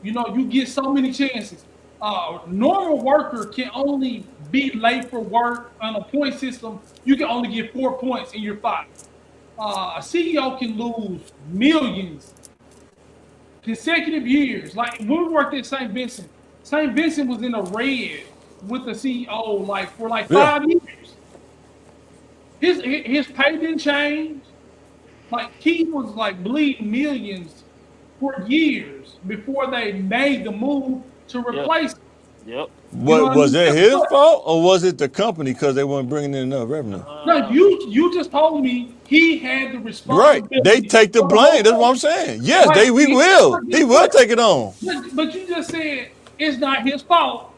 You know, you get so many chances. Normal worker can only be late for work on a point system. You can only get 4 points and you're fired. A CEO can lose millions consecutive years. Like when we worked at St. Vincent was in the red with the CEO for 5 years. His pay didn't change. Like he was bleeding millions for years before they made the move to replace him. Yep. Was that his fault or was it the company because they weren't bringing in enough revenue? No, you just told me he had the responsibility. Right, they take the blame. That's what I'm saying. Yes, Right. he will take it on. But you just said it's not his fault.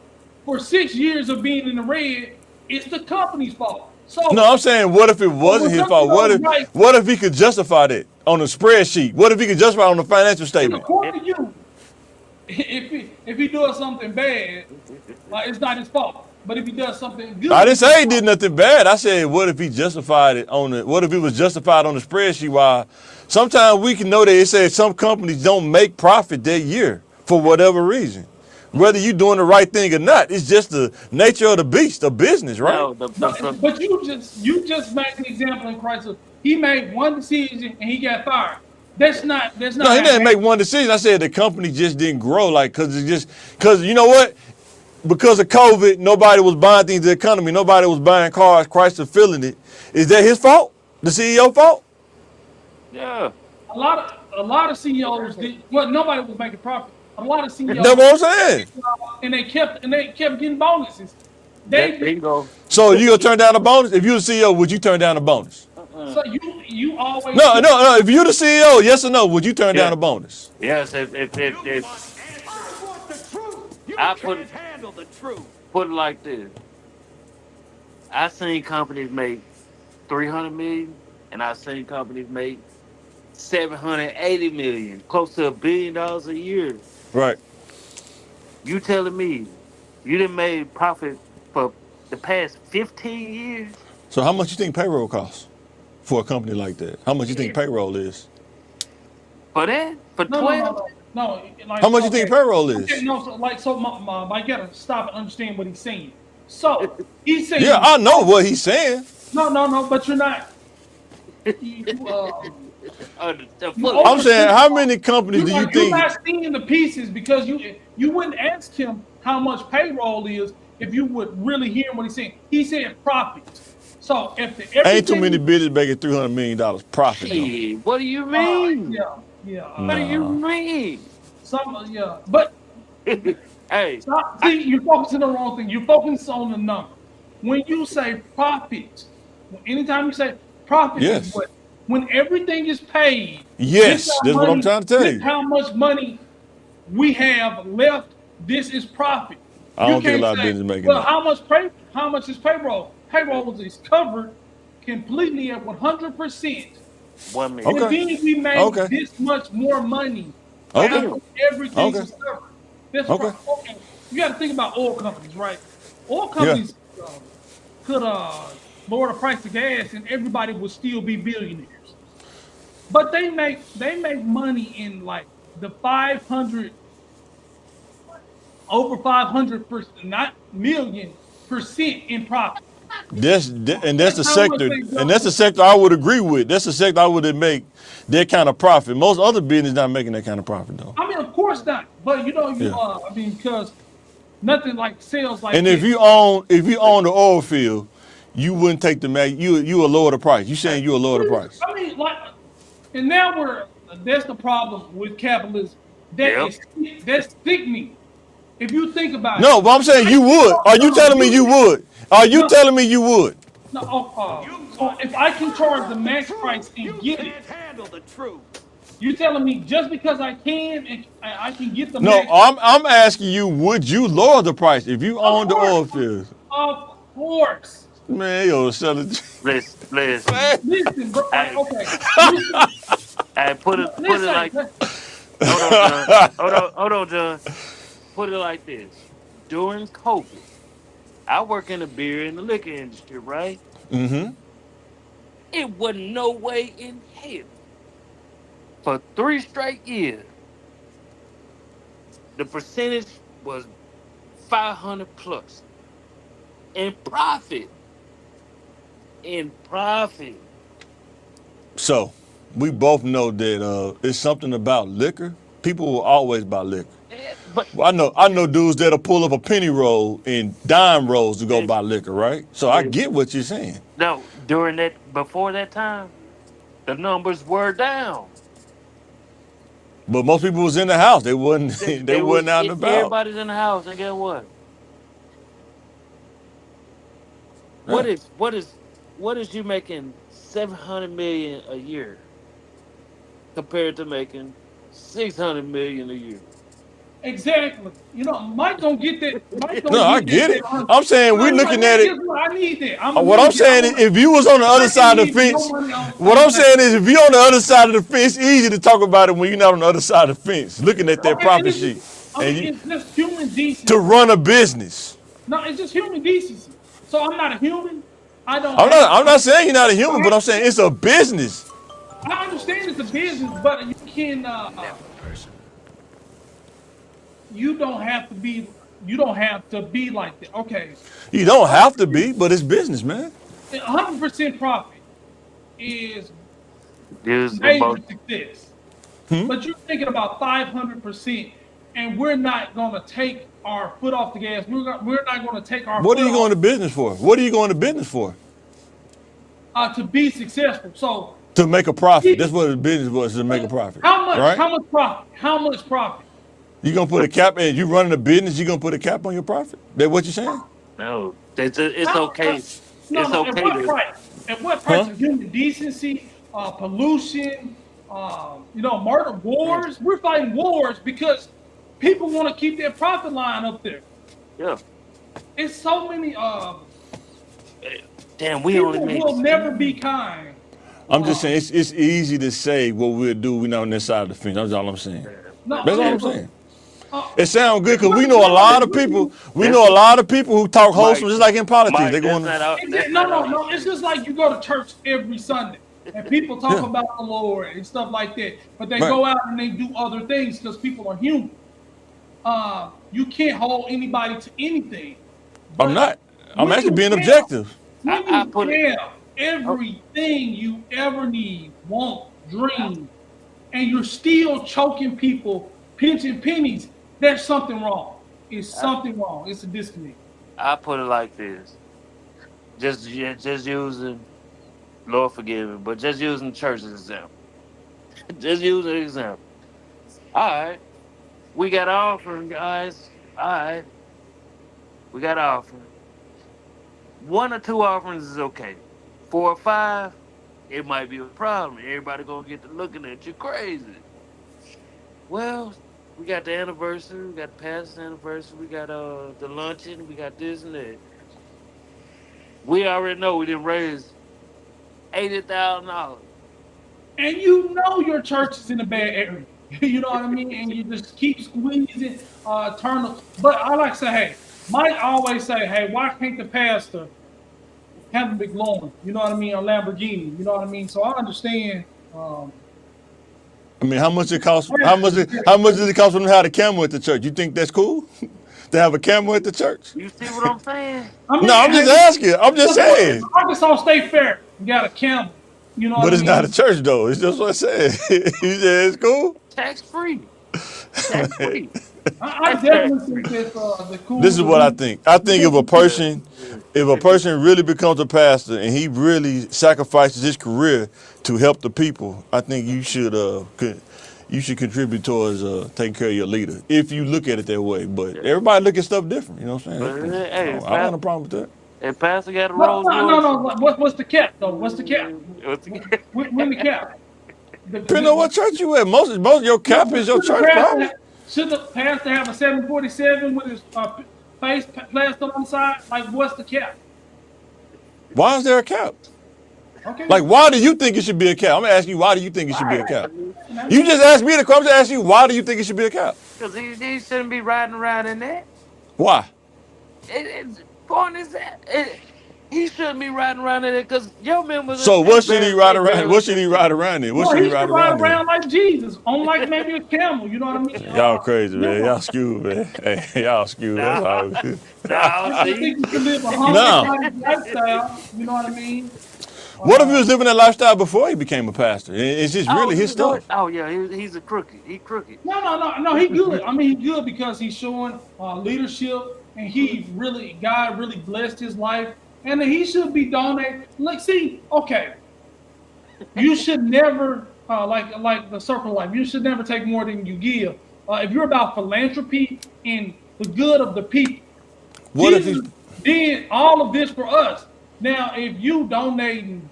For 6 years of being in the red, it's the company's fault. So No, I'm saying, what if it wasn't his fault? What if he could justify that on the spreadsheet? What if he could justify it on the financial statement? according to you, if he does something bad, it's not his fault. But if he does something good, I didn't say he did nothing bad. I said, what if he justified it what if it was justified on the spreadsheet? Why? Sometimes we can know that it says some companies don't make profit that year for whatever reason. Whether you're doing the right thing or not, it's just the nature of the beast of business, right? No, But you just made the example in Chrysler. He made one decision and he got fired. That's not. No, he didn't make one decision. I said the company just didn't grow, because you know what? Because of COVID, nobody was buying things in the economy. Nobody was buying cars. Chrysler feeling it. Is that his fault? The CEO fault? Yeah. A lot of CEOs did. Well, nobody was making profit. A lot of CEOs. That's what I'm saying. And they kept getting bonuses. Bingo. So you gonna turn down a bonus? If you're the CEO, would you turn down a bonus? So you always No. If you're the CEO, yes or no, would you turn down a bonus? Yes. You I can't handle the truth. put it like this. I seen companies make 300 million, and I seen companies make 780 million, close to $1 billion a year. Right. You telling me you didn't made profit for the past 15 years? So how much you think payroll costs for a company like that? How much you think payroll is? For that? For No, 12? no. Like, How much you think payroll is? Okay, no, I gotta stop and understand what he's saying. So he's saying, Yeah, I know what he's saying. no, but you're not. You, I'm saying, how many companies do you you're think? not seeing the pieces because you wouldn't ask him how much payroll is if you would really hear what he's saying. He said profits. So if the Ain't too many businesses making $300 million profit. Though. Shit, what do you mean? Yeah. What do you mean? But Hey, see, you're focusing on the wrong thing. You're focusing on the number. When you say profit, anytime you say profit, Yes. is what when everything is paid. Yes, this that's what I'm trying to tell you. How much money we have left? This is profit. I don't think a lot of businesses making well, that. how much is payroll? Payroll is covered completely at 100%. 1 million. Okay. And then we make this much more money. Okay. After everything is covered. That's Okay. okay. You got to think about oil companies, right? Oil companies could lower the price of gas, and everybody would still be billionaires. But they make money in like the 500, over 500%, not million% in profit. That's the sector, and that's the sector I would agree with. That's the sector I would make that kind of profit. Most other businesses not making that kind of profit though. I mean, of course not. But I mean, because nothing like sales like. And this. if you own the oil field, you wouldn't take the you will lower the price. You saying you will lower the price? I mean, and now that's the problem with capitalism. That's sickening. If you think about it. No, but I'm saying you would. Are you telling me you would? Are you telling me you would? No. So if I can charge the max price and get it, handle the truth. You telling me just because I can and I can get the No, max? I'm asking you, would you lower the price if you own the oil field? Of course. Man, yo, sell it. Listen, bro. Okay. Hey, put it like. Hold on, John. Put it like this. During COVID, I work in the beer and the liquor industry, right? Mm-hmm. It wasn't no way in hell for 3 straight years. The percentage was 500 plus in profit. So we both know that it's something about liquor. People will always buy liquor. But I know dudes that'll pull up a penny roll and dime rolls to go buy liquor, right? So I get what you're saying. No, before that time, the numbers were down. But most people was in the house. They wasn't out and about. Everybody's in the house, and guess what? Yeah. What is you making 700 million a year compared to making 600 million a year? Exactly. Mike don't get that. I get it. I'm saying we're looking at it. I need that. What I'm saying is, if you was on the other side of the fence, what I'm saying is, if you're on the other side of the fence, it's easy to talk about it when you're not on the other side of the fence, looking at that profit sheet. It's just human decency. To run a business. No, it's just human decency. So I'm not a human. I'm not saying you're not a human, but I'm saying it's a business. I understand it's a business, but you can. You don't have to be like that. Okay. You don't have to be, but it's business, man. 100% profit is There's major success. But you're thinking about 500%, and we're not going to take our foot off the gas. We're not going to take our. What are you going to business for? What are you going to business for? To be successful. So. To make a profit. That's what the business was, to make a profit. How much? Right? How much profit? How much profit? You gonna put a cap in? You running a business? You gonna put a cap on your profit? That what you saying? No, it's okay. No, it's no. okay. At what price? At what price of human decency, pollution, murder, wars? We're fighting wars because people want to keep their profit line up there. Yeah. It's so many Damn, we people only made. will never be kind. I'm just saying it's easy to say what we'll do. We know on this side of the fence. That's all I'm saying. No, That's all yeah, I'm but, saying. It sounds good because we know a lot of people. We know a lot of people who talk wholesome, just like in politics. Mike, They that's going. not out. That's No, not no, out. no. It's just like you go to church every Sunday and people talk Yeah. about the Lord and stuff like that, but they Right. go out and they do other things because people are human. You can't hold anybody to anything. I'm not. I'm when actually you being have- objective. When I you put it- have everything you ever need, want, dream, and you're still choking people, pinching pennies, there's something wrong. It's something wrong. It's a disconnect. I put it like this. Just using, Lord forgive me, but just using church as an example. Just using an example. All right. We got an offering, guys. All right. We got an offering. 1 or 2 offerings is okay. 4 or 5, it might be a problem. Everybody gonna get to looking at you crazy. Well, we got the anniversary, we got the pastor's anniversary, we got the luncheon, we got this and that. We already know we didn't raise $80,000. And you know your church is in a bad area. You know what I mean? And you just keep squeezing, But I like to say, hey, Mike always say, hey, why can't the pastor have a big lawn? You know what I mean? A Lamborghini. You know what I mean? So I understand. I mean, how much it costs? How much does it cost for them to have a camera at the church? You think that's cool? To have a camera at the church? You see what I'm saying? I mean, No, I'm just asking. I'm just saying. Arkansas State Fair, you got a camera. You know what But I it's mean? not a church though. It's just what I said. You said it's cool. Tax free. Tax free. I definitely think that's the cool. This is what I think. I think if a person really becomes a pastor and he really sacrifices his career to help the people, I think you should contribute towards taking care of your leader if you look at it that way. But everybody look at stuff different. You know what I'm saying? But, hey, I don't have no problem with that. And Pastor got a No, Rolls no. Royce. What's the cap though? What's the cap? What's the- When the cap? Depending on what church you at, most of your cap is your church problem. Should the pastor have a 747 with his face plastered on the side? Like, what's the cap? Why is there a cap? Okay. Like, why do you think it should be a cap? I'm asking you, why do you think it should be a cap? You just asked me the question. I'm just asking you, why do you think it should be a cap? Because he shouldn't be riding around in that. Why? It's point is that he shouldn't be riding around in it because your members. So what should he ride around? What should he ride around in? What Well, should he he should ride ride around in? around like Jesus, on like maybe a camel. You know what I mean? Y'all crazy, man. Y'all skewed, man. Hey, y'all skewed. That's all good. No, I see, think you can live a No. humble lifestyle. You know what I mean? What if he was living that lifestyle before he became a pastor? It's just really his stuff. Oh yeah, he's a crooked. He crooked. No. He good. I mean, he good because he's showing leadership, and God really blessed his life, and he should be donating. Like, see, okay, you should never like the circle of life. You should never take more than you give. If you're about philanthropy and the good of the people, What if Jesus he? did all of this for us. Now, if you donating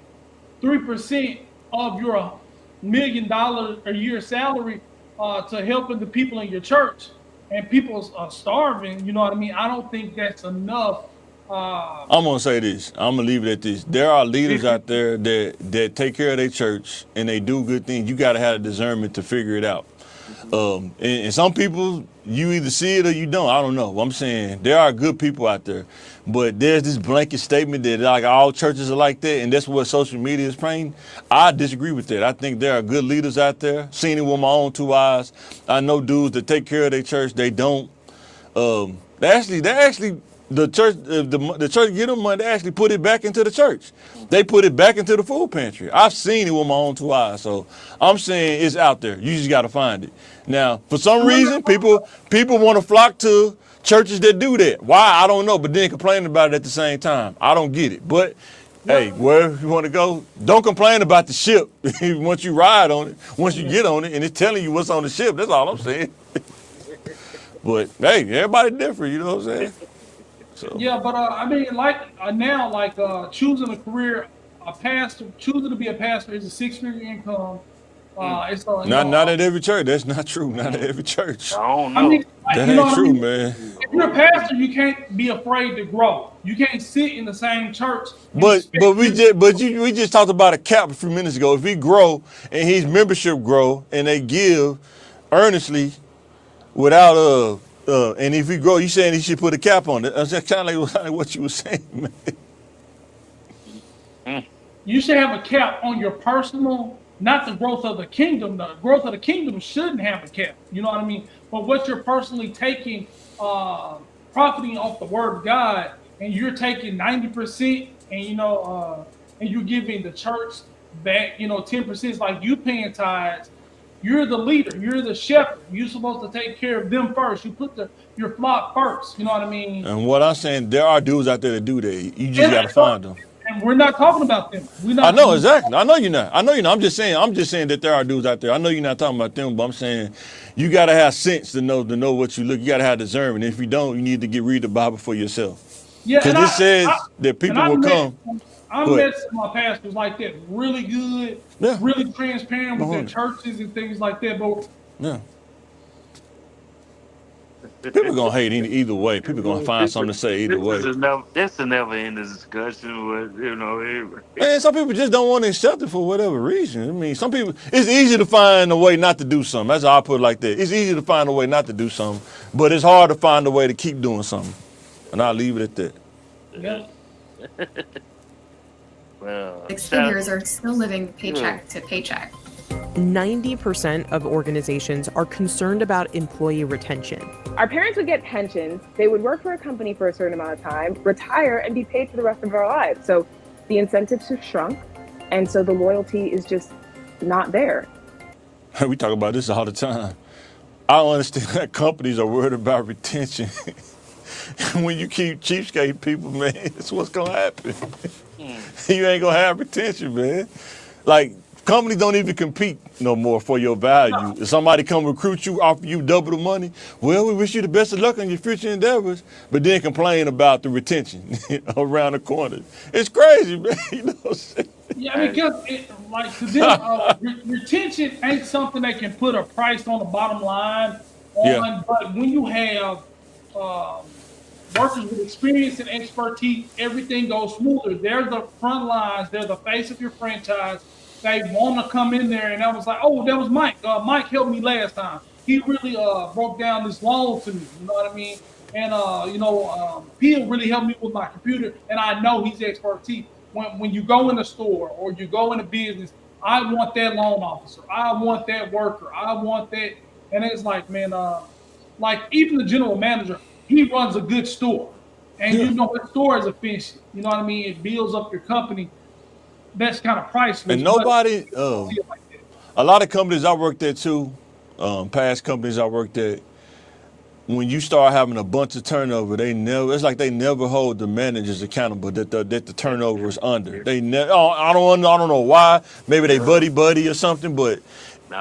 3% of your $1 million a year salary to helping the people in your church, and people are starving, you know what I mean? I don't think that's enough. I'm gonna say this. I'm gonna leave it at this. There are leaders out there that take care of their church and they do good things. You gotta have the discernment to figure it out. And some people, you either see it or you don't. I don't know. I'm saying there are good people out there, but there's this blanket statement that like all churches are like that, and that's what social media is painting. I disagree with that. I think there are good leaders out there. Seen it with my own 2 eyes. I know dudes that take care of their church. They don't. They actually. The church, the church get them money. They actually put it back into the church. They put it back into the food pantry. I've seen it with my own 2 eyes. So I'm saying it's out there. You just got to find it. Now, for some reason, people want to flock to churches that do that. Why? I don't know. But then complain about it at the same time. I don't get it. But hey, wherever you want to go, don't complain about the ship once you ride on it. Once you get on it, and it's telling you what's on the ship. That's all I'm saying. But hey, everybody different. You know what I'm saying? So. Yeah, but I mean, now, choosing a career, choosing to be a pastor is a 6-figure income. It's Not at every church. That's not true. Not at every church. I don't know. I mean, Like, That you know ain't what I true, mean? man. If you're a pastor, you can't be afraid to grow. You can't sit in the same church and But expect we just talked about a cap a few minutes ago. If he grow and his membership grow and they give earnestly without and if he grow, you saying he should put a cap on it. That's kind of like what you were saying, man. You should have a cap on your personal, not the growth of the kingdom. The growth of the kingdom shouldn't have a cap. You know what I mean? But what you're personally taking, profiting off the word of God, and you're taking 90%, and and you're giving the church back, 10%. It's like you paying tithes. You're the leader. You're the shepherd. You're supposed to take care of them first. You put your flock first. You know what I mean? And what I'm saying, there are dudes out there that do that. You just And, got to find them. and we're not talking about them. We're I not. know exactly. I know you're not. I'm just saying that there are dudes out there. I know you're not talking about them, but I'm saying you got to have sense to know what you look. You got to have discernment. If you don't, you need to read the Bible for yourself. Yeah, Because it says that people will come. I Go ahead. met some of my pastors like that, really good, Yeah. really transparent with their 100. churches and things like that. But Yeah. People gonna hate either way. People gonna find something to say either way. This is never end the discussion, but Man, some people just don't want to accept it for whatever reason. I mean, some people, it's easy to find a way not to do something. That's how I put it like that. It's easy to find a way not to do something, but it's hard to find a way to keep doing something. And I'll leave it at that. yeah, well, Six figures are still living paycheck to paycheck. 90% of organizations are concerned about employee retention. Our parents would get pensions, they would work for a company for a certain amount of time, retire, and be paid for the rest of our lives. So the incentives have shrunk, and so the loyalty is just not there. We talk about this all the time. I don't understand that companies are worried about retention. When you keep cheapskate people, man, it's what's gonna happen. You ain't gonna have retention, man. Like, companies don't even compete no more for your value. If somebody come recruit you, offer you double the money, well, we wish you the best of luck on your future endeavors, but then complain about the retention around the corner. It's crazy, man. You know what I'm saying? yeah, because to them, retention ain't something they can put a price on the bottom line on. Yeah. But when you have workers with experience and expertise, everything goes smoother. They're the front lines. They're the face of your franchise. They want to come in there, and I was like, oh, that was Mike. Mike helped me last time. He really broke down this loan to me. You know what I mean? And Peel really helped me with my computer, and I know he's expertise. When you go in the store or you go in a business, I want that loan officer. I want that worker. I want that. And it's like, man, like even the general manager, he runs a good store. And Yeah. you know his store is efficient. You know what I mean? It builds up your company. That's kind of priceless. And nobody, But I see it like that. a lot of companies I worked at too, past companies I worked at, when you start having a bunch of turnover, it's like they never hold the managers accountable that the turnover is under. They never, I don't know why. Maybe they buddy or something, but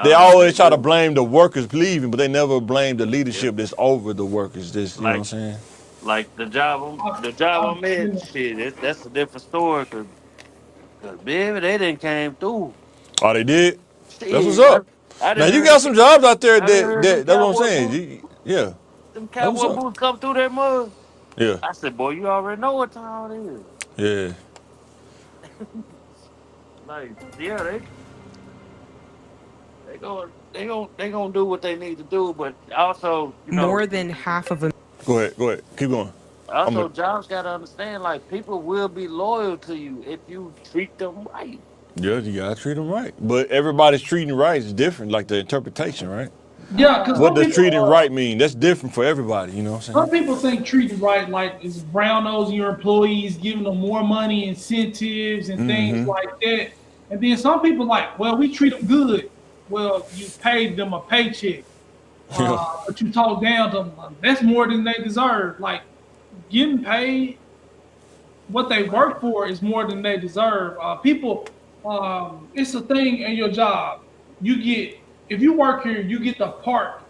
they always try to blame the workers leaving, but they never blame the leadership that's over the workers. This, you know what I'm saying? like the job I'm at, shit, that's a different story. Cause baby, they didn't came through. Oh, they did? Shit, That's what's up. I Now done you heard got some jobs out there I done heard them that's what I'm cowboy saying. boots. Yeah, Them That was cowboy up. boots come through that mud. yeah, I said, boy, you already know what time it is. yeah. Like, yeah, they gonna do what they need to do, but also, More than half of Go ahead. Keep going. also jobs gotta understand, like, people will be loyal to you if you treat them right. Yeah, you gotta treat them right. But everybody's treating right is different, like the interpretation, right? Yeah, because What does treating right mean? That's different for everybody, you know what I'm some saying? people think treating right like is brown nosing your employees, giving them more money, incentives, and things like that. And then some people like, well, we treat them good. Well, you paid them a paycheck, but you talk down to them. That's more than they deserve. Like getting paid what they work for is more than they deserve. People, it's a thing in your job. If you work here, you get to park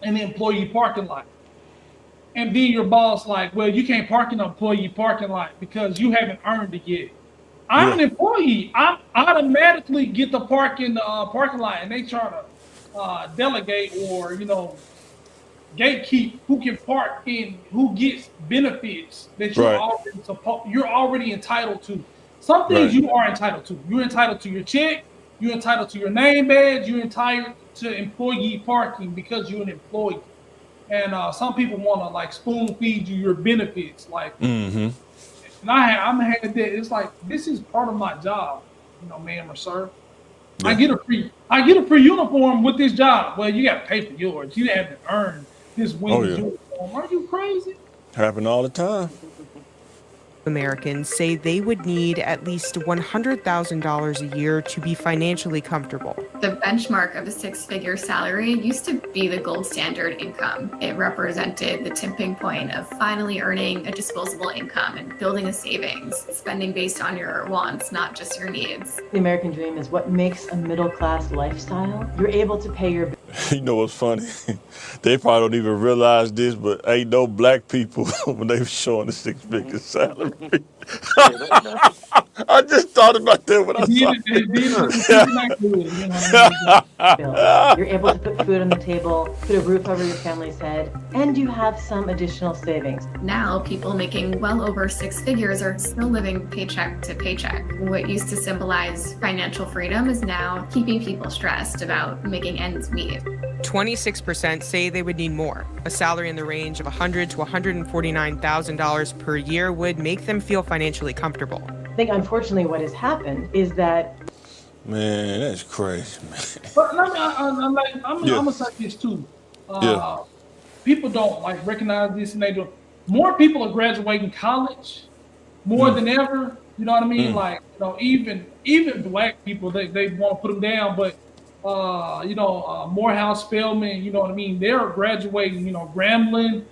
in the employee parking lot. And then your boss like, well, you can't park in the employee parking lot because you haven't earned it yet. I'm an employee. I automatically get to park in the parking lot, and they try to delegate or gatekeep who can park in, who gets benefits that you're Right. you're already entitled to. Some things Right. you are entitled to. You're entitled to your check. You're entitled to your name badge. You're entitled to employee parking because you're an employee. And some people want to like spoon feed you your benefits, like. Mm-hmm. And I'm had that. It's like this is part of my job, ma'am or sir. Yeah. I get a free uniform with this job. Well, you got to pay for yours. You haven't earned this women's yeah. uniform. Are you crazy? Happen all the time. Americans say they would need at least $100,000 a year to be financially comfortable. The benchmark of a six-figure salary used to be the gold standard income. It represented the tipping point of finally earning a disposable income and building a savings, spending based on your wants, not just your needs. The American dream is what makes a middle-class lifestyle. You're able to pay your You know what's funny? They probably don't even realize this, but ain't no black people when they were showing the six-figure salary. I just thought about that when I saw it. bill. You're able to put food on the table, put a roof over your family's head, and you have some additional savings. Now, people making well over six figures are still living paycheck to paycheck. What used to symbolize financial freedom is now keeping people stressed about making ends meet. 26% say they would need more. A salary in the range of $100,000 to $149,000 per year would make them feel financially comfortable. I think, unfortunately, what has happened is that Man, that's crazy, man. But I'm gonna say this too. People don't like recognize this, and they do. More people are graduating college more than ever. You know what I mean? Like, even black people, they want to put them down, but Morehouse, Spelman, you know what I mean? They're graduating. Grambling,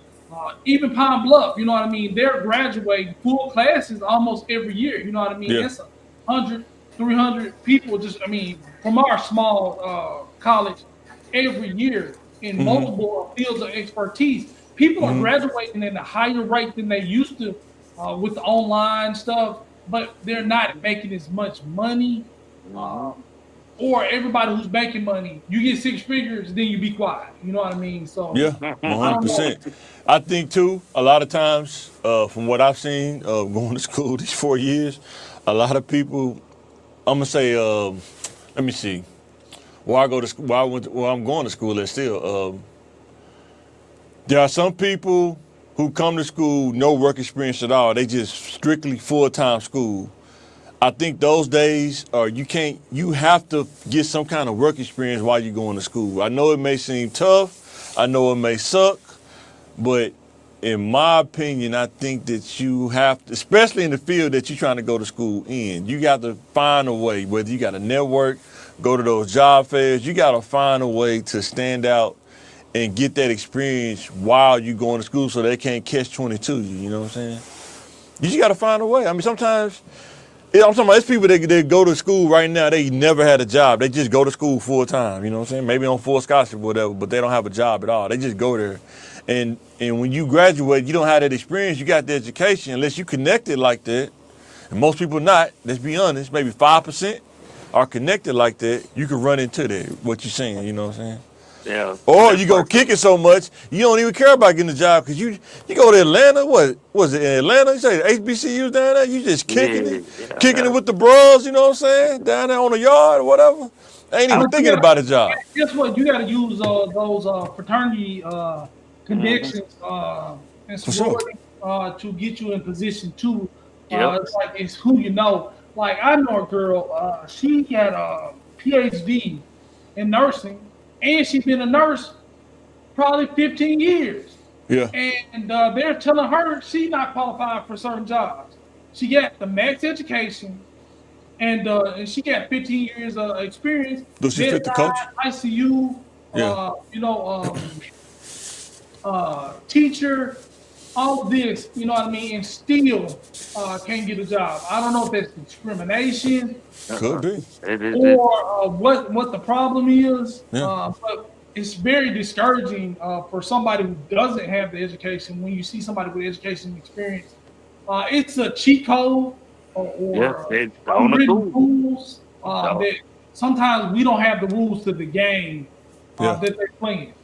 even Pine Bluff, you know what I mean? They're graduating full classes almost every year. You know what I mean? That's 100, 300 people from our small college every year in multiple fields of expertise. People are graduating at a higher rate than they used to with the online stuff, but they're not making as much money. Or everybody who's making money, you get six figures, then you be quiet. You know what I mean? So 100%. I think too, a lot of times, from what I've seen, going to school these 4 years, a lot of people, I'm gonna say, let me see, where I'm going to school at still. There are some people who come to school, no work experience at all. They just strictly full-time school. I think those days you have to get some kind of work experience while you're going to school. I know it may seem tough, I know it may suck, but in my opinion, I think that you have to, especially in the field that you're trying to go to school in, you got to find a way, whether you got to network, go to those job fairs, you got to find a way to stand out and get that experience while you're going to school so they can't catch 22 you, you know what I'm saying? You just got to find a way. I mean, sometimes, I'm talking about there's people that go to school right now, they never had a job. They just go to school full time, you know what I'm saying? Maybe on full scholarship or whatever, but they don't have a job at all. They just go there. And when you graduate, you don't have that experience, you got the education, unless you connected like that. And most people not, let's be honest, maybe 5% are connected like that. You can run into that, what you're saying, you know what I'm saying? Yeah. Or you go kick it so much, you don't even care about getting a job because you go to Atlanta. What was it in Atlanta? You say HBCUs down there? You just kicking it with the bros, you know what I'm saying? Down there on the yard or whatever. Ain't even thinking about a job. Guess what? You got to use those fraternity connections and sorority to get you in position too. It's who you know. Like I know a girl. She had a PhD in nursing. And she's been a nurse probably 15 years. Yeah. And they're telling her she's not qualified for certain jobs. She got the max education, and she got 15 years of experience. Does she fit the coach? ICU, teacher, all of this, you know what I mean, and still can't get a job. I don't know if that's discrimination. Could be. Or what the problem is. But it's very discouraging for somebody who doesn't have the education. When you see somebody with education experience, it's a cheat code or unwritten rules that sometimes we don't have the rules to the game that they're playing.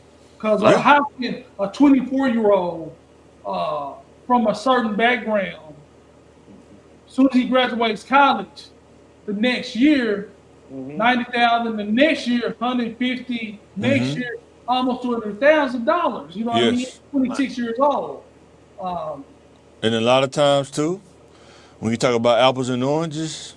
Because Yeah. how can a 24-year-old from a certain background, as soon as he graduates college, the next year, 90,000, the next year, 150, next year, almost $200,000. You know what I mean? Yes. 26 years old. Um, And a lot of times too, when you talk about apples and oranges,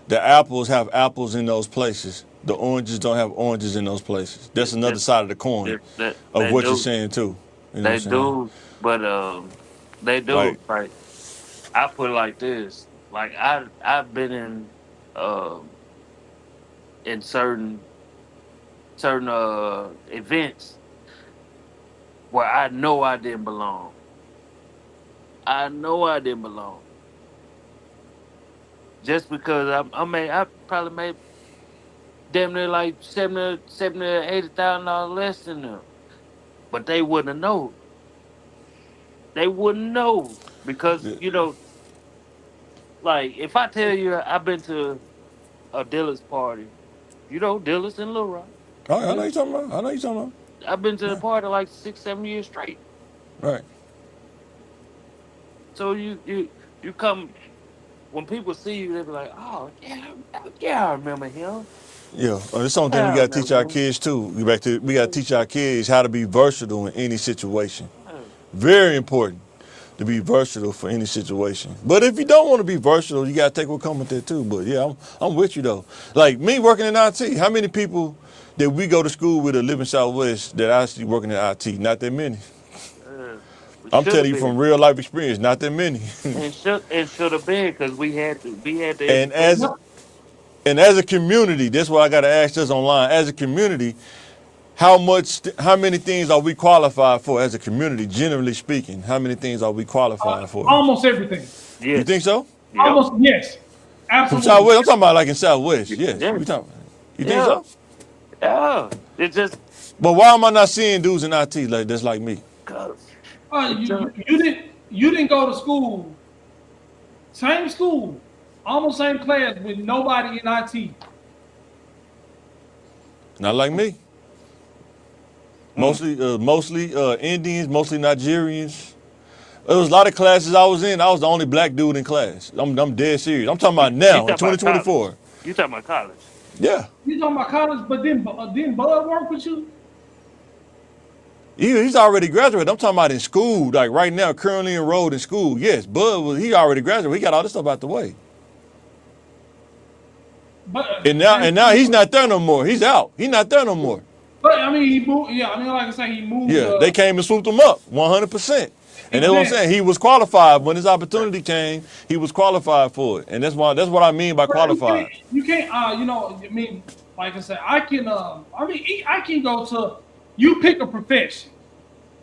the apples have apples in those places. The oranges don't have oranges in those places. That's another side of the coin of They what you're do. saying too. You know what They I'm saying? do, but they do. Like, Like I put it like this. Like I've been in certain events where I know I didn't belong. I know I didn't belong. Just because I probably made damn near like $70 or $80,000 less than them. But they wouldn't have known. They wouldn't know. Because, you know, like if I tell you I've been to a Dillard's party, you know, Dillard's in Little Rock. oh, I know you're talking about. I know you're talking I've been to the party like 6-7 years straight. about. Right. So you come when people see you, they be like, "Oh yeah, I remember him." Yeah, that's something we got to teach our kids too. We got to teach our kids how to be versatile in any situation. Very important to be versatile for any situation. But if you don't want to be versatile, you got to take what comes with it too. But yeah, I'm with you though. Like me working in IT, how many people that we go to school with or live in Southwest that actually working in IT? Not that many. I'm telling you from real life experience, not that many. and should have been because we had to. And as a community, that's why I got to ask this online. As a community, how many things are we qualified for as a community, generally speaking? How many things are we qualified for? almost everything. You think so? Yep. Almost, yes. From Absolutely. Southwest, I'm talking about like in Southwest. Yes. Yeah. You think Yeah. so? Yeah, it just But why am I not seeing dudes in IT that's like me? You didn't go to school, same school, almost same class with nobody in IT. Not like me. Mostly Indians, mostly Nigerians. There was a lot of classes I was in. I was the only black dude in class. I'm dead serious. I'm talking about now in 2024. You talking about college? Yeah. You talking about college, but then Bud work with you? He's already graduated. I'm talking about in school, like right now, currently enrolled in school. Yes, Bud he already graduated. He got all this stuff out the way. But And now he's not there no more. He's out. He's not there no more. But I mean, he moved. Yeah, I mean, like I say, he moved. Yeah, they came and swooped him up 100%. And that's what I'm saying. He was qualified when his opportunity came. He was qualified for it, and that's what I mean by qualified. You can't. You know, I mean, like I said, I can. I can go to. You pick a profession,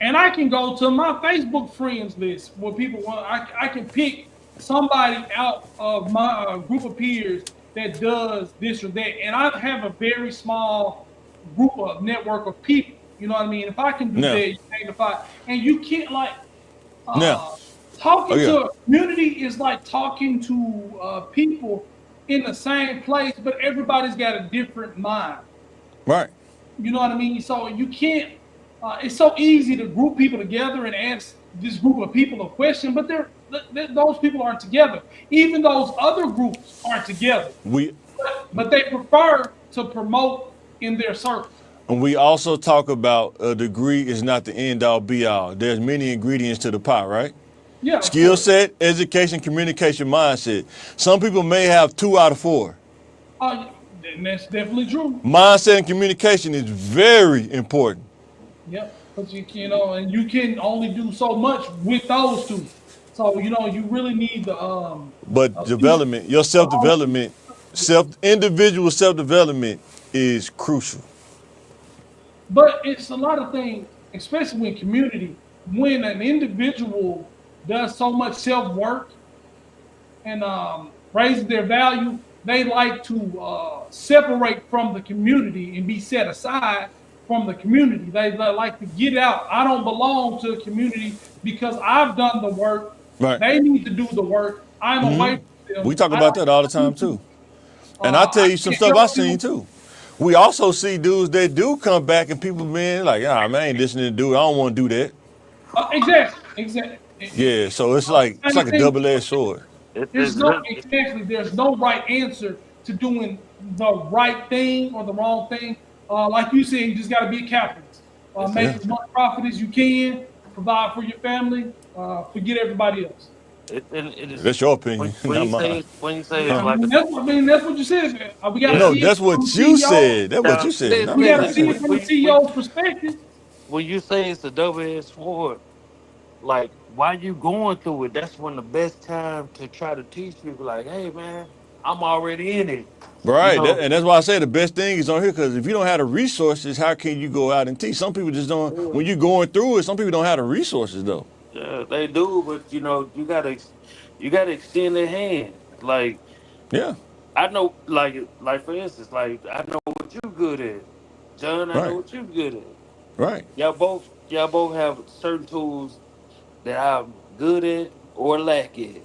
and I can go to my Facebook friends list where people want. I can pick somebody out of my group of peers that does this or that, and I have a very small group of network of people. You know what I mean? If I can do that, you magnify, and you can't like. Talking to a community is like talking to people in the same place, but everybody's got a different mind. Right. You know what I mean? So you can't. It's so easy to group people together and ask this group of people a question, but those people aren't together. Even those other groups aren't together. But they prefer to promote in their circle. And we also talk about a degree is not the end all be all. There's many ingredients to the pie, right? Yeah. Skill set, education, communication, mindset. Some people may have 2 out of 4. And that's definitely true. Mindset and communication is very important. Yep. But you know, and you can only do so much with those two. So you know, you really need the But development, your self-development, individual self-development is crucial. But it's a lot of things, especially in community, when an individual does so much self-work and raises their value, they like to separate from the community and be set aside from the community. They like to get out. I don't belong to the community because I've done the work. Right. They need to do the work. I'm away from them. We talk about that all the time too. And I'll tell you some stuff I've seen too. we also see dudes that do come back and people being like, man, I ain't listening to dude. I don't want to do that. Exactly. Yeah, so it's like a double-edged sword. There's no right answer to doing the right thing or the wrong thing. Like you said, you just got to be a capitalist. Make as much profit as you can, provide for your family, forget everybody else. That's your opinion, not mine. When you say I mean, that's what you said. We got to No, see that's what you said. That's what you said. We got to see it from the CEO's perspective. When you say it's a double-edged sword, like while you going through it, that's when the best time to try to teach people, like, hey man, I'm already in it. Right, You know? and that's why I say the best thing is on here, because if you don't have the resources, how can you go out and teach? Some people just don't. When you're going through it, some people don't have the resources though. Yeah, they do, but you know, you gotta extend their hand. Like, yeah, I know, like for instance, like I know what you good at, John. I know what you good at. Right. Y'all both have certain tools that I'm good at or lack at.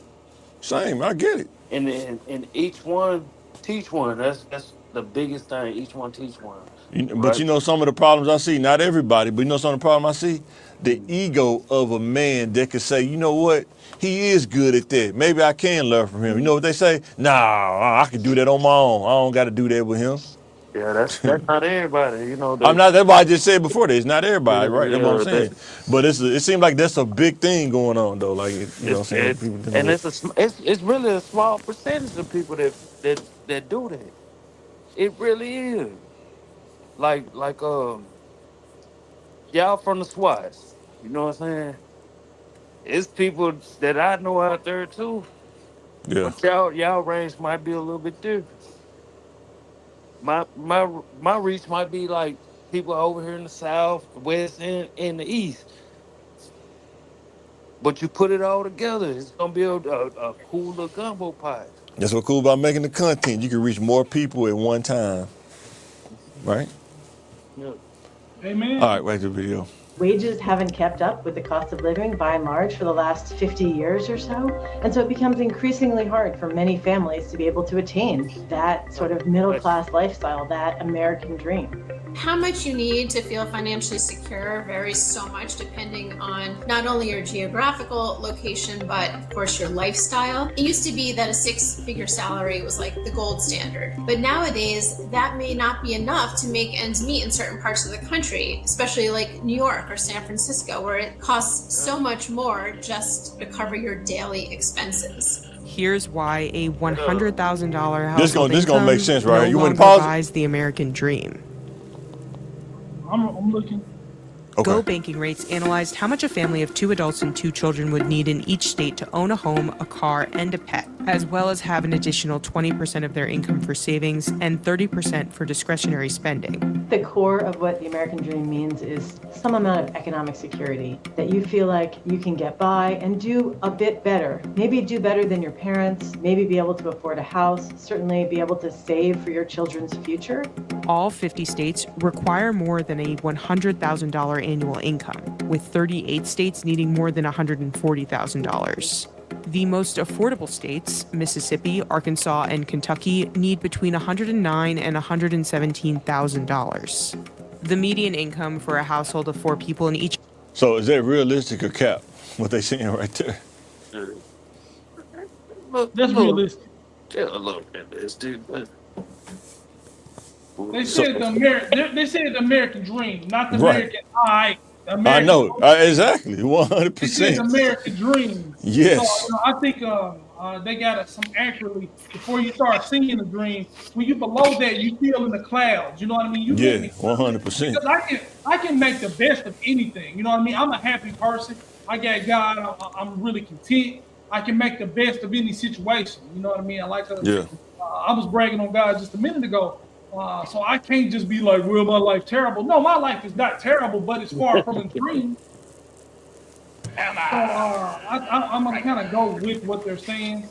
Same, I get it. And each one teach one. That's the biggest thing. Each one teach one. But you know some of the problems I see, not everybody, but you know some of the problems I see? The ego of a man that could say, you know what, he is good at that. Maybe I can learn from him. You know what they say? Nah, I can do that on my own. I don't got to do that with him. Yeah, that's not everybody. You know. I'm not. That's why I just said before. It's not everybody, right? That's what I'm saying. But it seems like that's a big thing going on, though. Like, you know what I'm saying? And it's really a small percentage of people that do that. It really is. Like y'all from the SWATs. You know what I'm saying? It's people that I know out there too. Yeah. But y'all range might be a little bit different. My reach might be like people over here in the South, the West, and in the East. But you put it all together, it's gonna be a cool little gumbo pot. That's what's cool about making the content. You can reach more people at one time, right? Yeah. Amen. All right, back to the video. Wages haven't kept up with the cost of living by and large for the last 50 years or so. And so it becomes increasingly hard for many families to be able to attain that sort of middle class lifestyle, that American dream. How much you need to feel financially secure varies so much depending on not only your geographical location, but of course your lifestyle. It used to be that a 6-figure salary was like the gold standard, but nowadays that may not be enough to make ends meet in certain parts of the country, especially like New York or San Francisco, where it costs so much more just to cover your daily expenses. Here's why a $100,000 household This gonna make sense, right? no You wouldn't longer pause it? buys the American dream. I'm looking. Okay. Go Banking Rates analyzed how much a family of 2 adults and 2 children would need in each state to own a home, a car, and a pet, as well as have an additional 20% of their income for savings and 30% for discretionary spending. The core of what the American dream means is some amount of economic security, that you feel like you can get by and do a bit better. Maybe do better than your parents, maybe be able to afford a house, certainly be able to save for your children's future. All 50 states require more than a $100,000 annual income, with 38 states needing more than $140,000. The most affordable states, Mississippi, Arkansas, and Kentucky, need between $109,000 and $117,000. The median income for a household of 4 people in each. So is that realistic or cap? What they saying right there? That's realistic. Yeah, a little bit realistic, but They said the American dream, not the Right. American I. I know exactly, They 100%. said the American dream. Yes. So, I think they got some accurately before you start seeing the dream. When you below that, you feel in the clouds. You know what I mean? You Yeah, get me? 100%. Because I can make the best of anything. You know what I mean? I'm a happy person. I got God. I'm really content. I can make the best of any situation. You know what I mean? I was bragging on God just a minute ago. So I can't just be like, well, my life terrible. No, my life is not terrible, but it's far from a dream. So I'm gonna kind of go with what they're saying.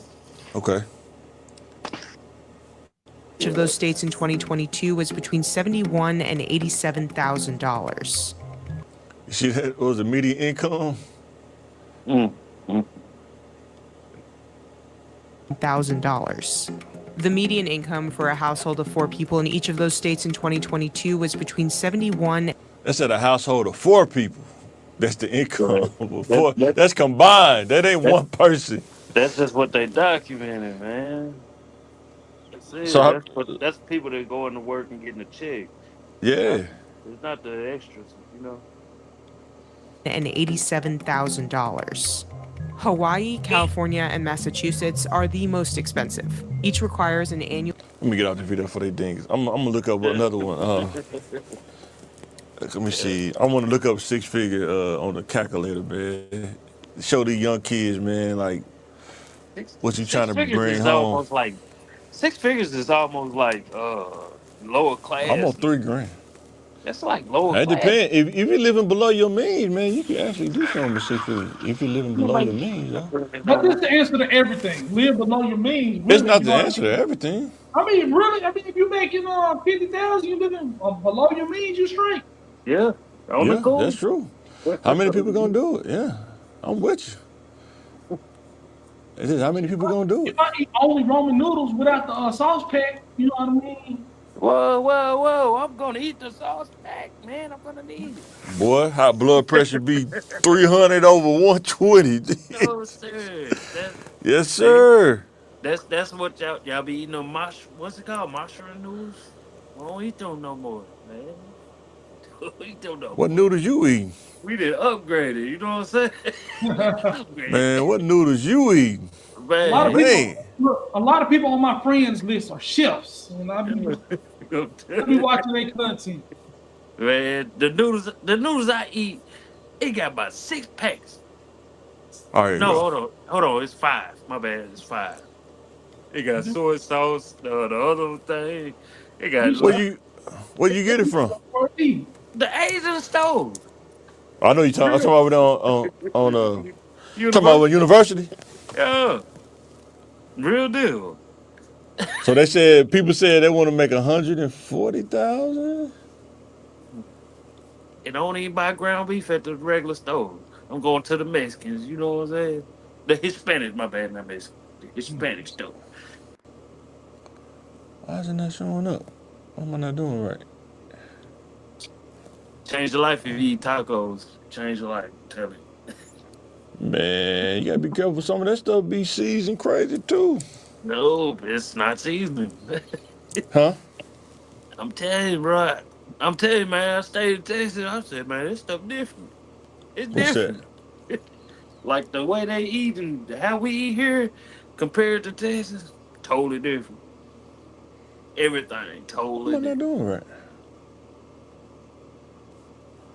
Okay. Each of those states in 2022 was between $71,000 and $87,000. You see that was the median income? $1,000. The median income for a household of 4 people in each of those states in 2022 was between 71. That's at a household of 4 people. That's the income. That's combined. That ain't one person. That's just what they documented, man. That's it. So, That's people that go into work and getting a check. yeah. It's not the extras, And $87,000. Hawaii, California, and Massachusetts are the most expensive. Each requires an annual. Let me get out the video for they dingus. I'm gonna look up another one. Let me see. I want to look up 6-figure on the calculator, man. Show these young kids, man, like what you trying to bring home. 6 figures is almost like lower class. Almost $3,000. That's like lower It class. depends. If you're living below your means, man, you can actually do something with 6 figures. If you're living below your means, though. But this is the answer to everything. Live below your means. Really, It's not the answer to everything. I mean, really. I mean, if you're making 50,000, you living below your means, you straight. Yeah, that's true. How many people gonna do it? Yeah, I'm with you. It's just how many people gonna do it? If I eat only Roman noodles without the sauce pack, you know what I mean? Whoa! I'm gonna eat the sauce pack, man. I'm gonna need it. Boy, high blood pressure be 300 over 120. No, sir. Yes, sir. That's what y'all be eating on what's it called? Mushroom noodles? We don't eat them no more, man. We eat them no What more. noodles you eating? We did upgrade it, you know what I'm saying? Man, what noodles you eating? Man. A lot of people on my friends list are chefs, and I be watching their content. Man, the noodles I eat, it got about 6 packs. All right. No, hold on, it's 5. My bad, it's 5. It got soy sauce, the other thing. It got where you get it from? The Asian stove. I know you talking. I'm talking about on talking about university. Yeah, real deal. So people said they want to make 140,000. And I don't even buy ground beef at the regular stove. I'm going to the Mexicans. You know what I'm saying? The Hispanic, my bad, not Mexican. The Hispanic stove. Why is it not showing up? What am I not doing right? Change your life if you eat tacos. Change your life. Tell me. Man, you gotta be careful. Some of that stuff be seasoned crazy too. No, it's not seasoning. Huh? I'm telling you, bro. I'm telling you, man. I stayed in Texas. I said, man, this stuff different. It's different. Like the way they eat and how we eat here compared to Texas, totally different. Everything totally What am I different. doing right?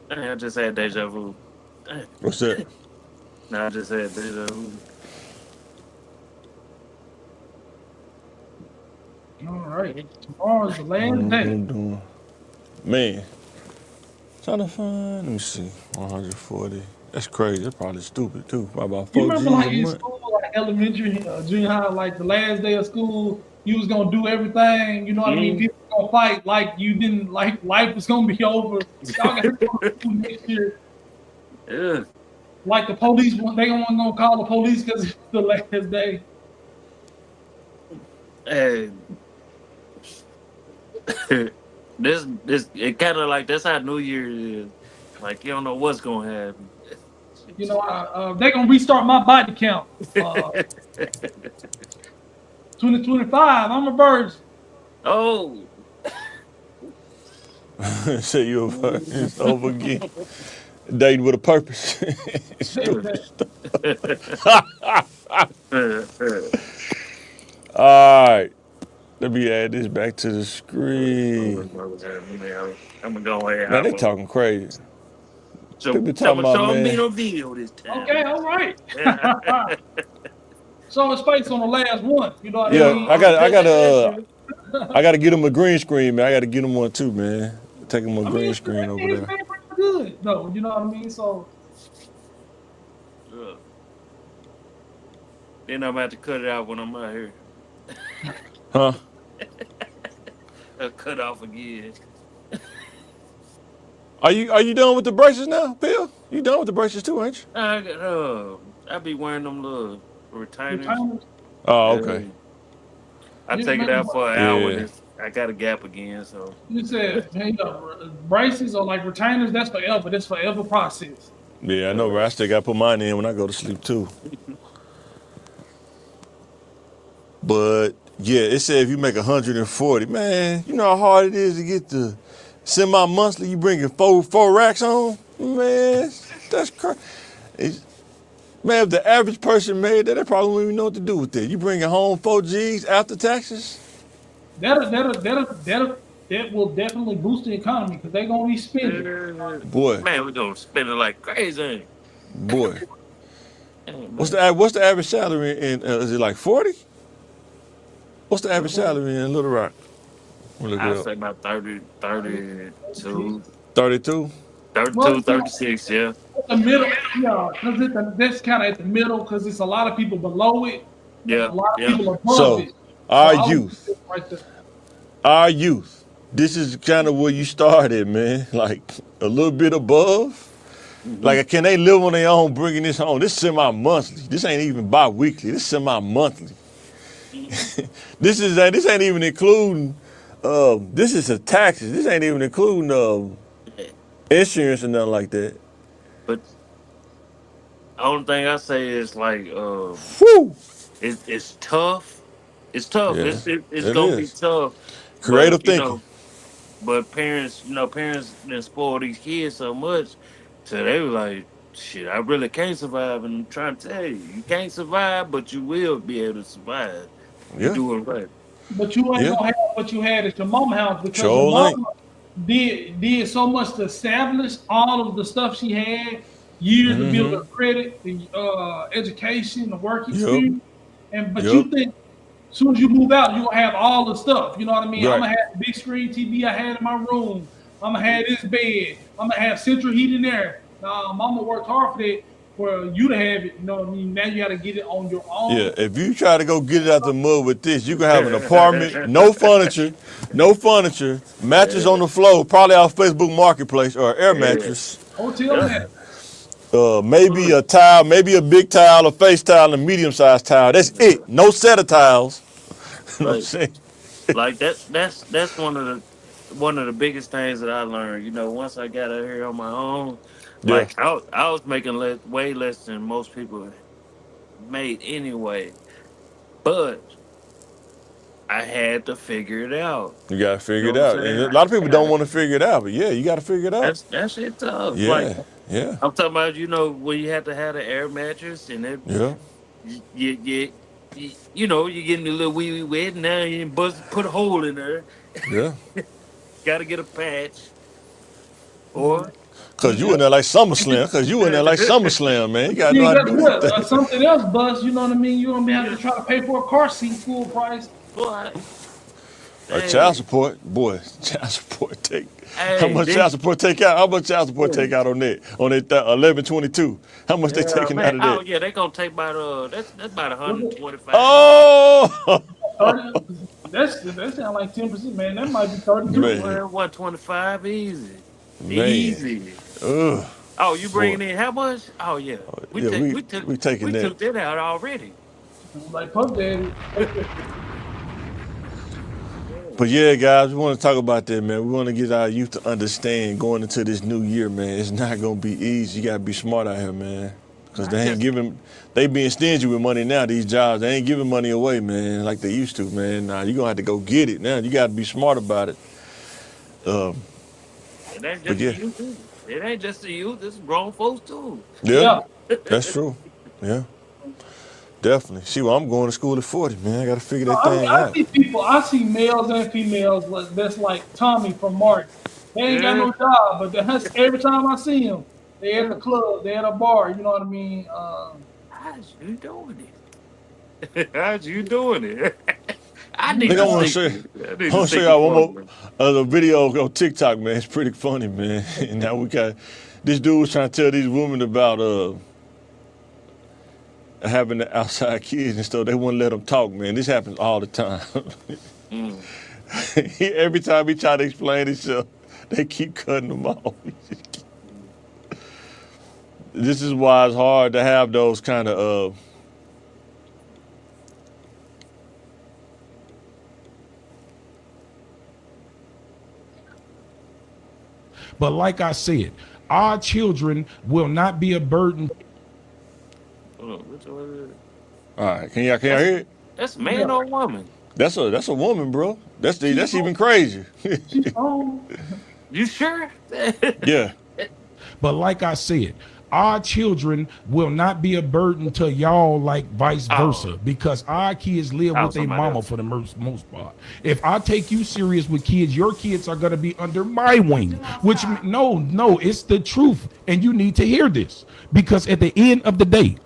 I just had deja vu. What's that? No, I just had deja vu. All right. Tomorrow's the last day. Man. Trying to find, let me see, 140. That's crazy. That's probably stupid too. Probably about 4 You remember, G's like a in month. school, like elementary, junior high, like the last day of school, you was gonna do everything. You know what I mean? People gonna fight like you didn't, like life was gonna be over. Y'all got to go to school next year. Yeah. Like the police, they gonna call the police because it's the last day. Hey. this it kind of like that's how New Year is. Like you don't know what's gonna happen. You know, they gonna restart my body count. 2025, I'm a virgin. Oh. Say you a virgin. It's over again. Dating with a purpose. All right. Let me add this back to the screen. I'm gonna go ahead. Man, they talking crazy. So, People talking about, man. me on video this time. Okay, all right. So it's based on the last one. You know what I mean? I gotta get them a green screen, man. I gotta get them one too, man. Take them a green screen over there. Good, though. You know what I mean? So. Then I'm about to cut it out when I'm out here. Huh? I'll cut off again. Are you done with the braces now, Bill? You done with the braces too, ain't you? I be wearing them little retainers. Oh, okay. I Yeah, take it man. out for an hour. Yeah. And I got a gap again, so You said, man, you know, braces or like retainers, that's forever. That's forever process. Yeah, I know, right? I still got to put mine in when I go to sleep, too. But, yeah, it said if you make 140, man, you know how hard it is to get the semi-monthly, you bringing four racks home? Man, that's crazy. Man, if the average person made that, they probably wouldn't even know what to do with that. You bringing home 4 G's after taxes? That will definitely boost the economy because they're gonna be spending. Boy, man, we're gonna spend it like crazy. boy. Man, What's the average salary in, is it like 40? What's the average salary in Little Rock? We'll look it I'd up. say about 30, 32, 32? 32, Well, 36, yeah. the middle, yeah, because that's kind of at the middle because it's a lot of people below it, and Yeah, a lot of yeah. people above So, it. our I would youth, put it right there. our youth, this is kind of where you started, man. Like a little bit above. Like, can they live on their own bringing this home? This semi-monthly. This ain't even bi-weekly. This semi-monthly. This ain't even including, this is the taxes. This ain't even including insurance and nothing like that. But the only thing I say is like, Whew. it's tough. It's tough. Yeah, It's it gonna be is. tough. Creative But thinking. parents, parents didn't spoil these kids so much, so they were like, shit, I really can't survive. And I'm trying to tell you, you can't survive, but you will be able to survive. You Yeah, do it right. But you ain't yeah. gonna have what you had at your mama house because your Sure ain't. mama did so much to establish all of the stuff she had, years to build her credit, the education, the work Yup, experience. But yup. you think as soon as you move out, you're gonna have all the stuff. You know what I mean? I'm Right. gonna have the big screen TV I had in my room. I'm gonna have this bed. I'm gonna have central heating there. Mama worked hard for that for you to have it. You know what I mean? Now you gotta get it on your own. Yeah, if you try to go get it out the mud with this, you can have an apartment, no furniture, mattress on the floor, probably off Facebook Marketplace or air mattress. Hotel that. Maybe a tile, maybe a big tile, a face tile, and a medium-sized tile. That's it. No set of tiles. You know what I'm Like, saying? like that's one of the biggest things that I learned. Once I got out here on my own, Yeah, like I was making way less than most people made anyway, but I had to figure it out. you gotta You figure know it what I'm out. saying? And a lot of people don't want to figure it out, but yeah, you gotta figure it out. That's it tough. Like Yeah, yeah, I'm talking about, when you have to have the air mattress and it, yeah, you're getting a little wee wet, and now you put a hole in there. yeah. Got to get a patch, or Cause you in there like SummerSlam. Man. You gotta know You how to got do what? that thing. Something else, bus. You know what I mean? You're gonna be having to try to pay for a car seat full price. what? Or Hey, child support, boy. Child support take. How hey, much child support take out? How much child support take out on that? On that 1122? How much they taking out man, of oh that? yeah, they gonna take about that's about 125. Oh, 30. That sound like 10%, man. That might be 32. man, 125 easy, man. easy. Ugh, Oh, you boy. bringing in how much? Oh yeah, we Yeah, took we we took we taking we that. took that out already. Like Puff Daddy. But yeah, guys, we want to talk about that, man. We want to get our youth to understand going into this new year, man. It's not gonna be easy. You gotta be smart out here, man. Cause they being stingy with money now. These jobs, they ain't giving money away, man, like they used to, man. Now you gonna have to go get it. Now you gotta be smart about it. It ain't But just yeah, the youth. It ain't just the youth. It's grown folks too. yeah, that's true. Yeah, definitely. See, well, I'm going to school at 40, man. I gotta figure that thing I out. see people. I see males and females that's like Tommy from Martin. They ain't got no job, but every time I see them, they at the club, they at a bar. You know what I mean? How's you doing it? How's you doing it? I I need think I to want to see. show, I I need want to to show see y'all one one. more video on TikTok, man. It's pretty funny, man. And now we got this dude was trying to tell these women about having the outside kids and stuff. They wouldn't let him talk, man. This happens all the time. Every time he try to explain himself, they keep cutting him off. This is why it's hard to have those kind of But like I said, our children will not be a burden. Hold on, which one is it? All right, can y'all hear it? That's man or woman? That's a woman, bro. That's even crazy. You sure? Yeah. But like I said, our children will not be a burden to y'all like vice versa, because our kids live with their mama for the most part. If I take you serious with kids, your kids are going to be under my wing, which no, it's the truth. And you need to hear this, because at the end of the day,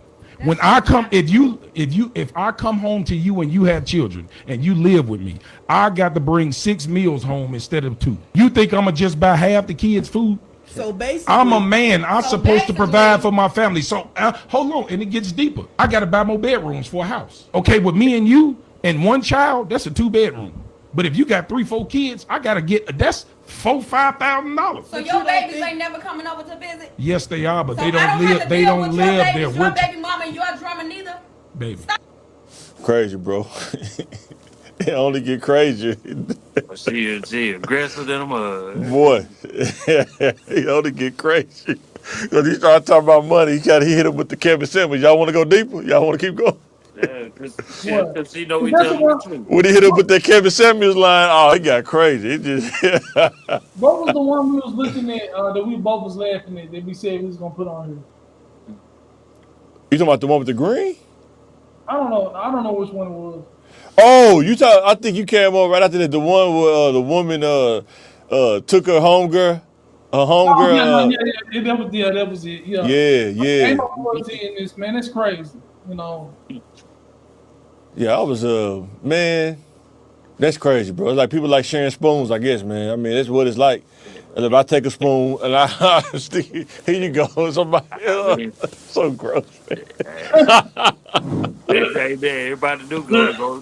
when I come, if I come home to you and you have children and you live with me, I got to bring 6 meals home instead of 2. You think I'm gonna just buy half the kids' food? So basically, I'm a man. I'm supposed to provide for my family. So hold on, and it gets deeper. I got to buy more bedrooms for a house. Okay, with me and you and 1 child, that's a 2-bedroom. But if you got 3, 4 kids, I gotta get that's $4,000-$5,000. So your babies ain't never coming over to visit? Yes, they are, but So they don't live. They don't live there. Your baby mama and your drummer neither. Baby, crazy, bro. It only get crazier. She aggressive than a mud. Boy, he only get crazy. Because he started talking about money, he hit him with the Kevin Simmons. Y'all want to go deeper? Y'all want to keep going? Yeah, because she know we tell the truth. When he hit him with that Kevin Samuels line, oh, he got crazy. It just What was the one we was looking at that we both was laughing at that we said we was gonna put on here? You talking about the one with the green? I don't know which one it was. Oh, I think you came on right after that. The one where the woman took her homegirl. That was it. Yeah. Yeah. Ain't no quality in this, man. It's crazy. You know. Yeah, I was man, that's crazy, bro. It's like people like sharing spoons, I guess, man. I mean, that's what it's like. And if I take a spoon and I stick it, here you go, somebody. So gross, man. Hey, man, everybody do go.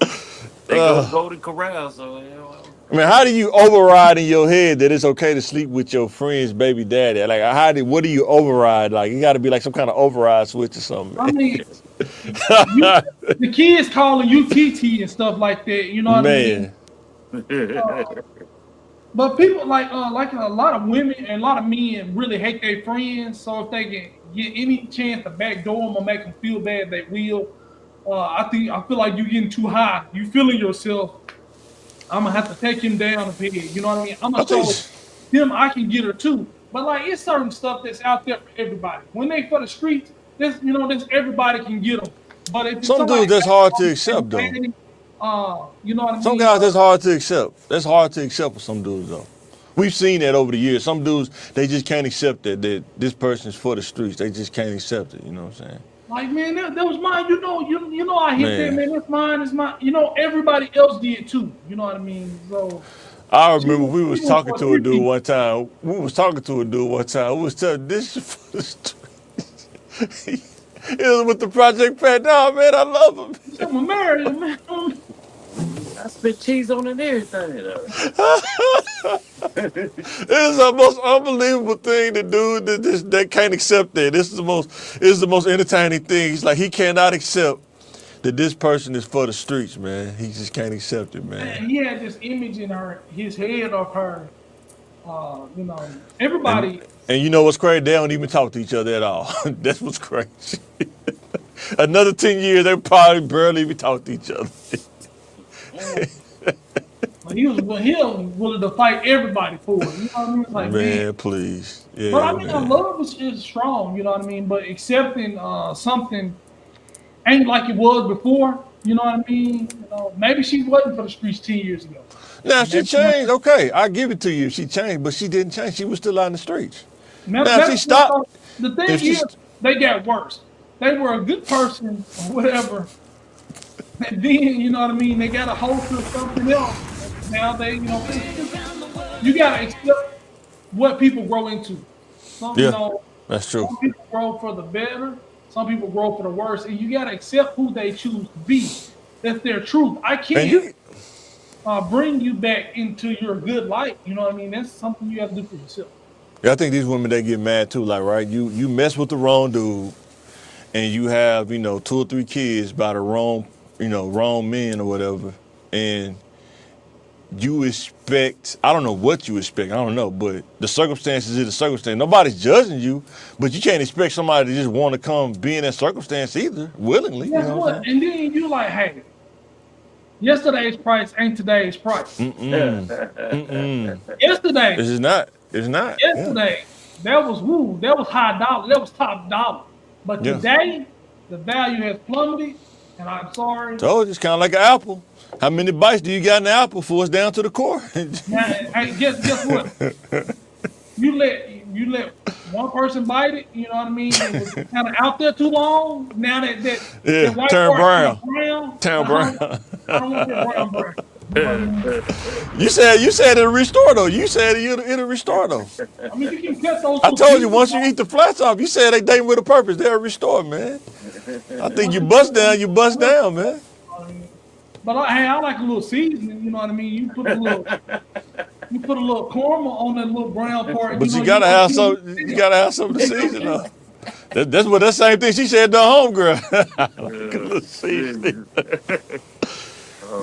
They go Golden Corral, so you know. I mean, how do you override in your head that it's okay to sleep with your friend's baby daddy? Like, what do you override? Like, you got to be like some kind of override switch or something. I mean, the kids calling you TT and stuff like that. You know what I mean? But people like a lot of women and a lot of men really hate their friends. So if they can get any chance to backdoor them or make them feel bad, they will. I feel like you're getting too high. You feeling yourself. I'm gonna have to take him down a peg. You know what I mean? I'm gonna show him I can get her too. But like, it's certain stuff that's out there for everybody. When they for the streets, this everybody can get them. But if some dudes that's hard to accept though. You know what I mean? Some guys that's hard to accept. That's hard to accept for some dudes though. We've seen that over the years. Some dudes they just can't accept that this person's for the streets. They just can't accept it. You know what I'm saying? Like, man, that was mine. You know, I hit that, man. That's mine. It's mine. You know, everybody else did too. You know what I mean? So I remember we was talking to a dude one time. We was telling this is for the streets. It was with the Project Pat. No, man, I love him. I'm a married man. I spit cheese on it and everything. It's the most unbelievable thing to do that can't accept that. This is the most entertaining thing. He's like, he cannot accept that this person is for the streets, man. He just can't accept it, man. He had this image in his head of her. You know, everybody. And you know what's crazy? They don't even talk to each other at all. That's what's crazy. Another 10 years, they probably barely even talk to each other. He was willing to fight everybody for it. You know what I mean? Like, man, please. Yeah, but I mean, love is strong. You know what I mean? But accepting something ain't like it was before. You know what I mean? You know, maybe she wasn't for the streets 10 years ago. Now she changed. Okay, I give it to you. She changed, but she didn't change. She was still out in the streets. Now she stopped. The thing is, they got worse. They were a good person or whatever. And then, you know what I mean, they got a hold to something else. Now they, you gotta accept what people grow into. That's true. Some people grow for the better, some people grow for the worse, and you gotta accept who they choose to be. That's their truth. I can't bring you back into your good life. You know what I mean? That's something you have to do for yourself. Yeah, I think these women, they get mad too. Like, right, you mess with the wrong dude, and you have 2 or 3 kids by the wrong men or whatever, and you expect, I don't know what you expect, I don't know, but the circumstances is the circumstance. Nobody's judging you, but you can't expect somebody to just want to come be in that circumstance either, willingly. Guess You know what? what I'm And then you like, hey, yesterday's price ain't today's price. saying? Mm-mm. Yesterday, This is not. It's not. Yeah. yesterday, that was high dollar, that was top dollar. But Yeah. today, the value has plummeted, and I'm sorry. Told you, it's kind of like an apple. How many bites do you got in the apple before it's down to the core? Now, hey, guess what? You let one person bite it, you know what I mean? It was kind of out there too long. Now that Yeah, white turn part brown. turned Turn brown. I don't want that brown. You know what I mean? You said it'll restore though. You said it'll restore though. I mean, you can cut those. I told you once you eat the flats off, you said they dating with a purpose. They'll restore, man. I think you bust down, man. But I like a little seasoning. You know what I mean? You put a little caramel on that little brown part. But you gotta have some. You gotta have something to season though. That's what that same thing she said to her homegirl. Like a little seasoning.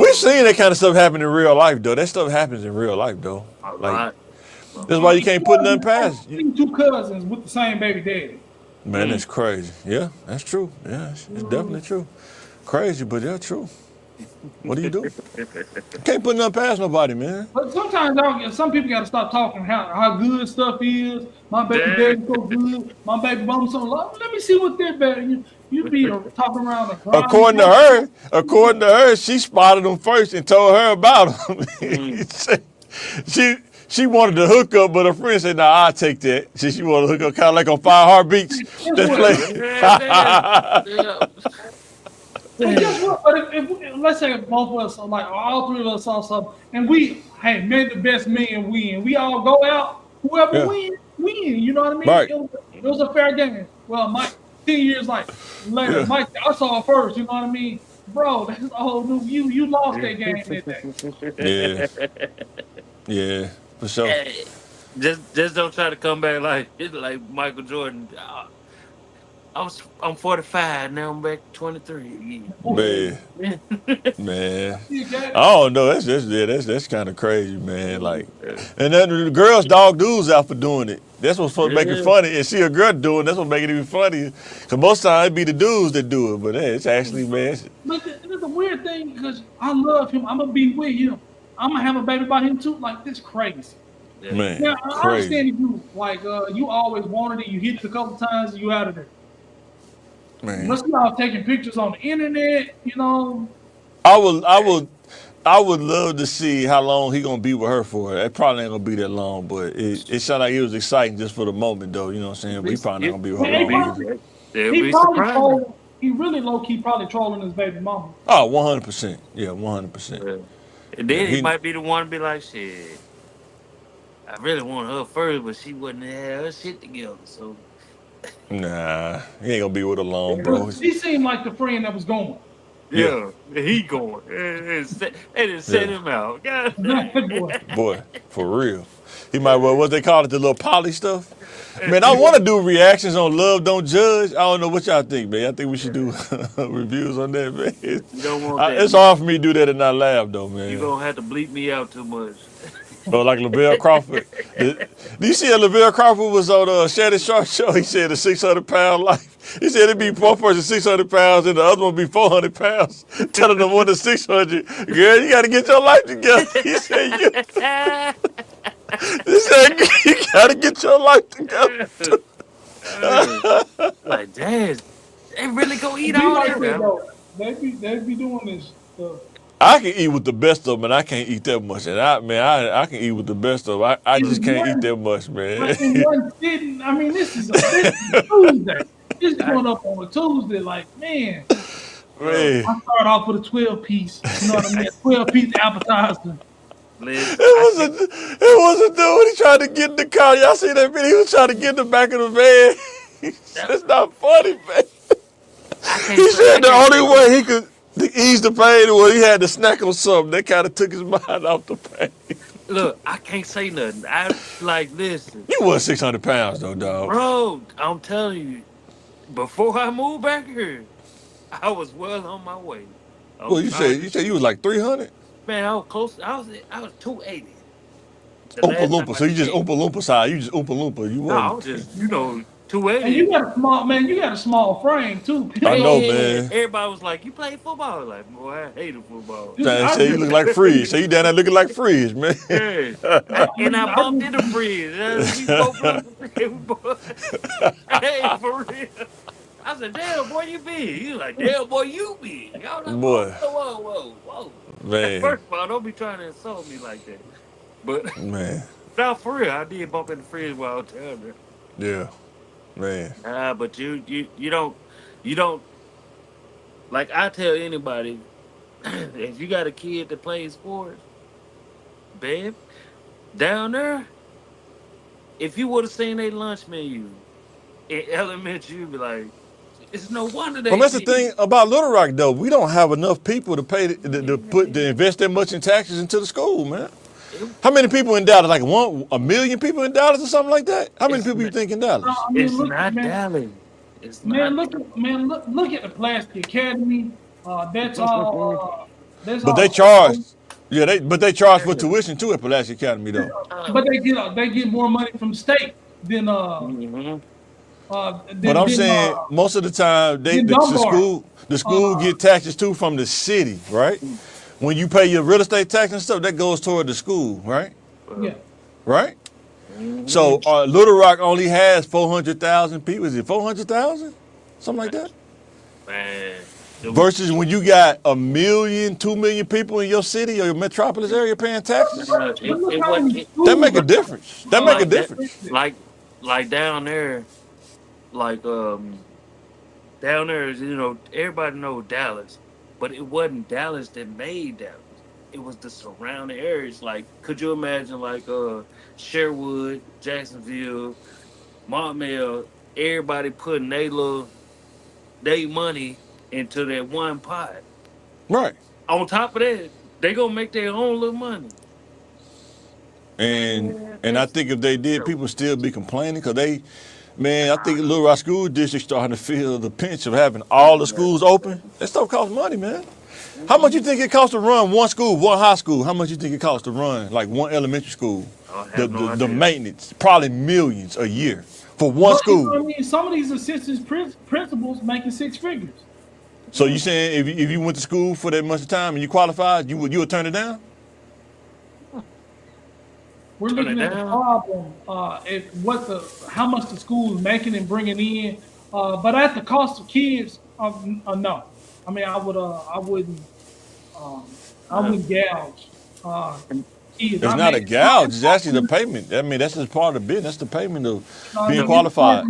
We've seen that kind of stuff happen in real life, though. That stuff happens in real life, though. Like, that's why you can't put nothing past. Two cousins with the same baby daddy. Man, that's crazy. Yeah, that's true. Yeah, it's definitely true. Crazy, but yeah, true. What do you do? Can't put nothing past nobody, man. But sometimes some people got to stop talking how good stuff is. My baby daddy so good. My baby mama so low. Let me see what they're better. You be talking around the According to her, she spotted him first and told her about him. She wanted to hook up, but her friend said, "Nah, I'll take that." She wanted to hook up, kind of like on 5 Heartbeats. Let's play. Well, guess what? But if let's say both of us, like all three of us saw something, and we, hey, made the best man win. We all go out, whoever win. You know what I mean? Right. It was a fair game. Well, Mike, 10 years later, Mike, I saw it first. You know what I mean? Bro, that's a whole new. You lost that game that day. Yeah, for sure. Hey, just don't try to come back like Michael Jordan. I'm 45 now. I'm back 23. Man. I don't know. That's kind of crazy, man. Like, and then the girls dog dudes out for doing it. That's what's supposed to make it funny. And see a girl doing, that's what make it even funny. Cause most times it be the dudes that do it, but hey, it's actually, man. But it's a weird thing because I love him. I'm gonna be with him. I'm gonna have a baby by him too. Like this crazy. Man, now I understand you like you always wanted it. You hit it a couple times and you out of there. Man. Let's y'all taking pictures on the internet, you know. I would love to see how long he gonna be with her for. It probably ain't gonna be that long, but it sounded like it was exciting just for the moment, though. You know what I'm saying? But he probably not gonna be with her long. He really low key probably trolling his baby mama. Oh, 100%. Yeah, 100%. And then he might be the one to be like, shit, I really want her first, but she wouldn't have her shit together, so. Nah, he ain't gonna be with her long, bro. He seemed like the friend that was going. Yeah, he going. And set him out. Boy, for real. He might well, what they call it, the little poly stuff. Man, I want to do reactions on Love Don't Judge. I don't know what y'all think, man. I think we should do reviews on that, man. You don't want that. It's hard for me to do that and not laugh, though, man. You're going to have to bleep me out too much. Oh, like Lavelle Crawford. Do you see that Lavelle Crawford was on Shannon Sharp show? He said a 600-pound life. He said it'd be one person 600 pounds and the other one be 400 pounds. Telling the one to 600, girl, you got to get your life together. He said, you got to get your life together. Like, damn, they really go eat all that. They be doing this stuff. I can eat with the best of them, and I can't eat that much. And I can eat with the best of them. I just can't eat that much, man. I mean, this is Tuesday. This is going up on a Tuesday. Like, man. I start off with a 12-piece. You know what I mean? 12-piece appetizer. It was a dude. He tried to get in the car. Y'all see that video? He was trying to get in the back of the van. It's not funny, man. He said the only way he could ease the pain was he had to snack on something. That kind of took his mind off the pain. Look, I can't say nothing. Listen. You was 600 pounds, though, dog. Bro, I'm telling you, before I moved back here, I was well on my way. Well, you said you was like 300? Man, I was close. I was 280. The Oompa last time Loompa. I So you just checked. Oompa Loompa size. You just Oompa Loompa. You No, I was wasn't. just And 280. you got a small man. You got a small frame too. I know, Man, man. everybody was like, "You play football?" Like, boy, I hated football. Trying to say you look like Freeze. So you down there looking like Freeze, man. Yeah. And I bumped into Freeze. We both hey, for real. I said, "Damn, boy, you big." He was like, "Damn, boy, you big." I was like, Boy, whoa. man, First of all, don't be trying to insult me like that. But man. now, for real, I did bump into Freeze while I was down there. Yeah, man. But you don't like. I tell anybody, if you got a kid that plays sports, babe, down there, if you would have seen their lunch menu in elementary, you'd be like, it's no wonder Well, they that's the did. thing about Little Rock, though. We don't have enough people to pay to invest that much in taxes into the school, man. How many people in Dallas? Like a million people in Dallas or something like that? How many people you think in Dallas? I mean, It's look, not man, Dallas. It's man, not. look at the Plastic Academy. That's all. That's But all. they charge, but they charge for tuition too at Pulaski Academy, though. But they get more money from the state than But I'm saying most of the time the Dunbar. school get taxes too from the city, right? When you pay your real estate tax and stuff, that goes toward the school, right? Yeah. Right? So Little Rock only has 400,000 people. Is it 400,000? Something like that? Man. Versus when you got 1 million, 2 million people in your city or your metropolis area paying taxes, that make a difference. That make a difference. Like down there, like down there is, everybody knows Dallas, but it wasn't Dallas that made Dallas. It was the surrounding areas. Like, could you imagine like Sherwood, Jacksonville, Montmell, everybody putting they money into that one pot. Right. On top of that, they gonna make their own little money. And I think if they did, people would still be complaining because I think Little Rock School District starting to feel the pinch of having all the schools open. That stuff costs money, man. How much you think it costs to run one school, one high school? How much you think it costs to run like one elementary school? The maintenance, probably millions a year for one school. I mean, some of these assistant principals making 6 figures. So you saying if you went to school for that much time and you qualified, you would turn it down? We're looking at the problem, how much the school is making and bringing in, but at the cost of kids, no. I mean, I wouldn't gouge kids. It's not a gouge. It's actually the payment. I mean, that's just part of the business. That's the payment of being qualified.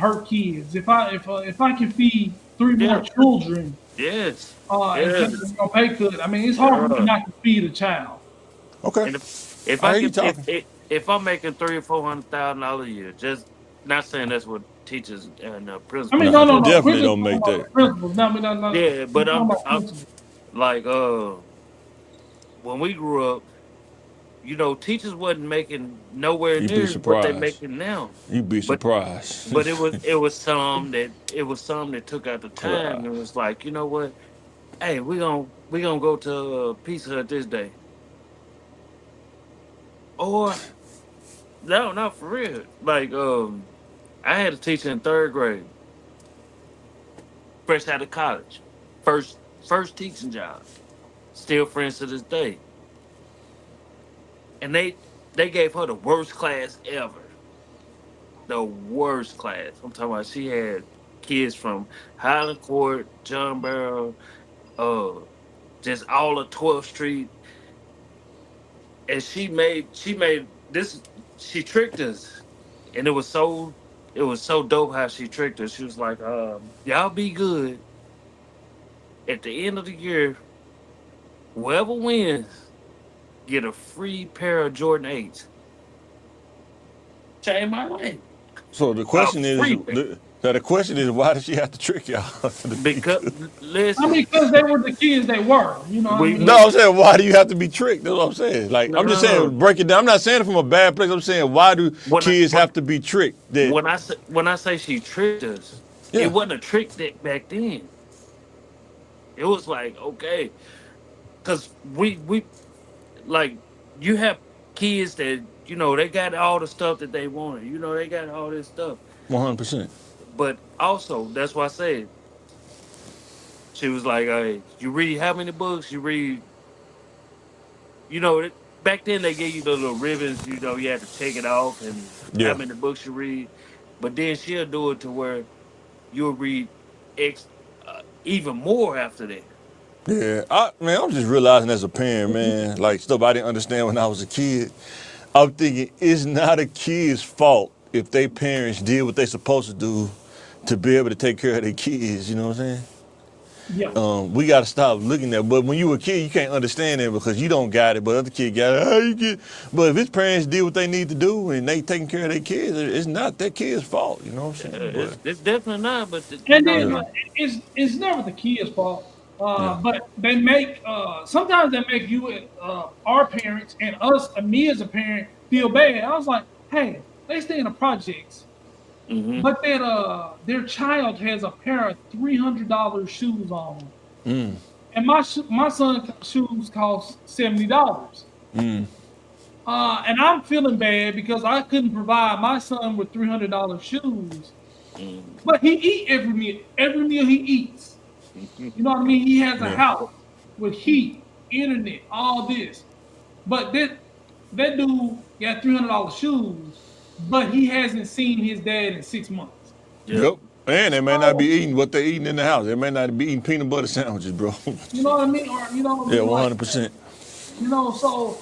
Hurt kids. If I can feed 3 more children, yes, it's no pay cut. I mean, it's hard for me not to feed a child. Okay. If I'm making $300,000 or $400,000 a year, just not saying that's what teachers and principals. I mean, no. Definitely don't make that. Principals. No. Yeah, but I'm like when we grew up, teachers wasn't making nowhere near what they're making now. You'd be surprised. But it was some that took out the time and was like, you know what? Hey, we gonna go to Pizza Hut this day. Or no, not for real. Like I had a teacher in 3rd grade, fresh out of college, first teaching job, still friends to this day. And they gave her the worst class ever. The worst class. I'm talking about she had kids from Highland Court, John Barrow, just all of 12th Street. And she tricked us. And it was so dope how she tricked us. She was like, y'all be good. At the end of the year, whoever wins, get a free pair of Jordan 8s. Changed my life. So the question is, why did she have to trick y'all? Because listen, because they were the kids they were. You know. No, I'm saying, why do you have to be tricked? That's what I'm saying. Like, I'm just saying, break it down. I'm not saying it from a bad place. I'm saying, why do kids have to be tricked? When I say she tricked us, it wasn't a trick that back then. It was like, okay, because we like you have kids that they got all the stuff that they wanted. They got all this stuff. 100%. But also, that's why I said she was like, "Hey, you read how many books? You read." Back then they gave you the little ribbons. You had to take it off and Yeah. how many books you read. But then she'll do it to where you'll read even more after that. Yeah, I'm just realizing as a parent, man, like stuff I didn't understand when I was a kid. I'm thinking it's not a kid's fault if their parents did what they supposed to do to be able to take care of their kids. You know what I'm saying? Yeah. We got to stop looking at. But when you a kid, you can't understand it because you don't got it, but other kid got it. How you get? But if his parents did what they need to do and they taking care of their kids, it's not that kid's fault. You know what I'm saying? It's definitely not. But And then it's never the kid's fault. But they make sometimes they make you our parents and us and me as a parent feel bad. I was like, hey, they stay in the projects, but that their child has a pair of $300 shoes on, and my son's shoes cost $70. And I'm feeling bad because I couldn't provide my son with $300 shoes, but he eat every meal he eats. You know what I mean? He has a house with heat, internet, all this. But that dude got $300 shoes, but he hasn't seen his dad in 6 months. Yep. And they may not be eating what they're eating in the house. They may not be eating peanut butter sandwiches, bro. You know what I mean? Or Yeah, 100%. So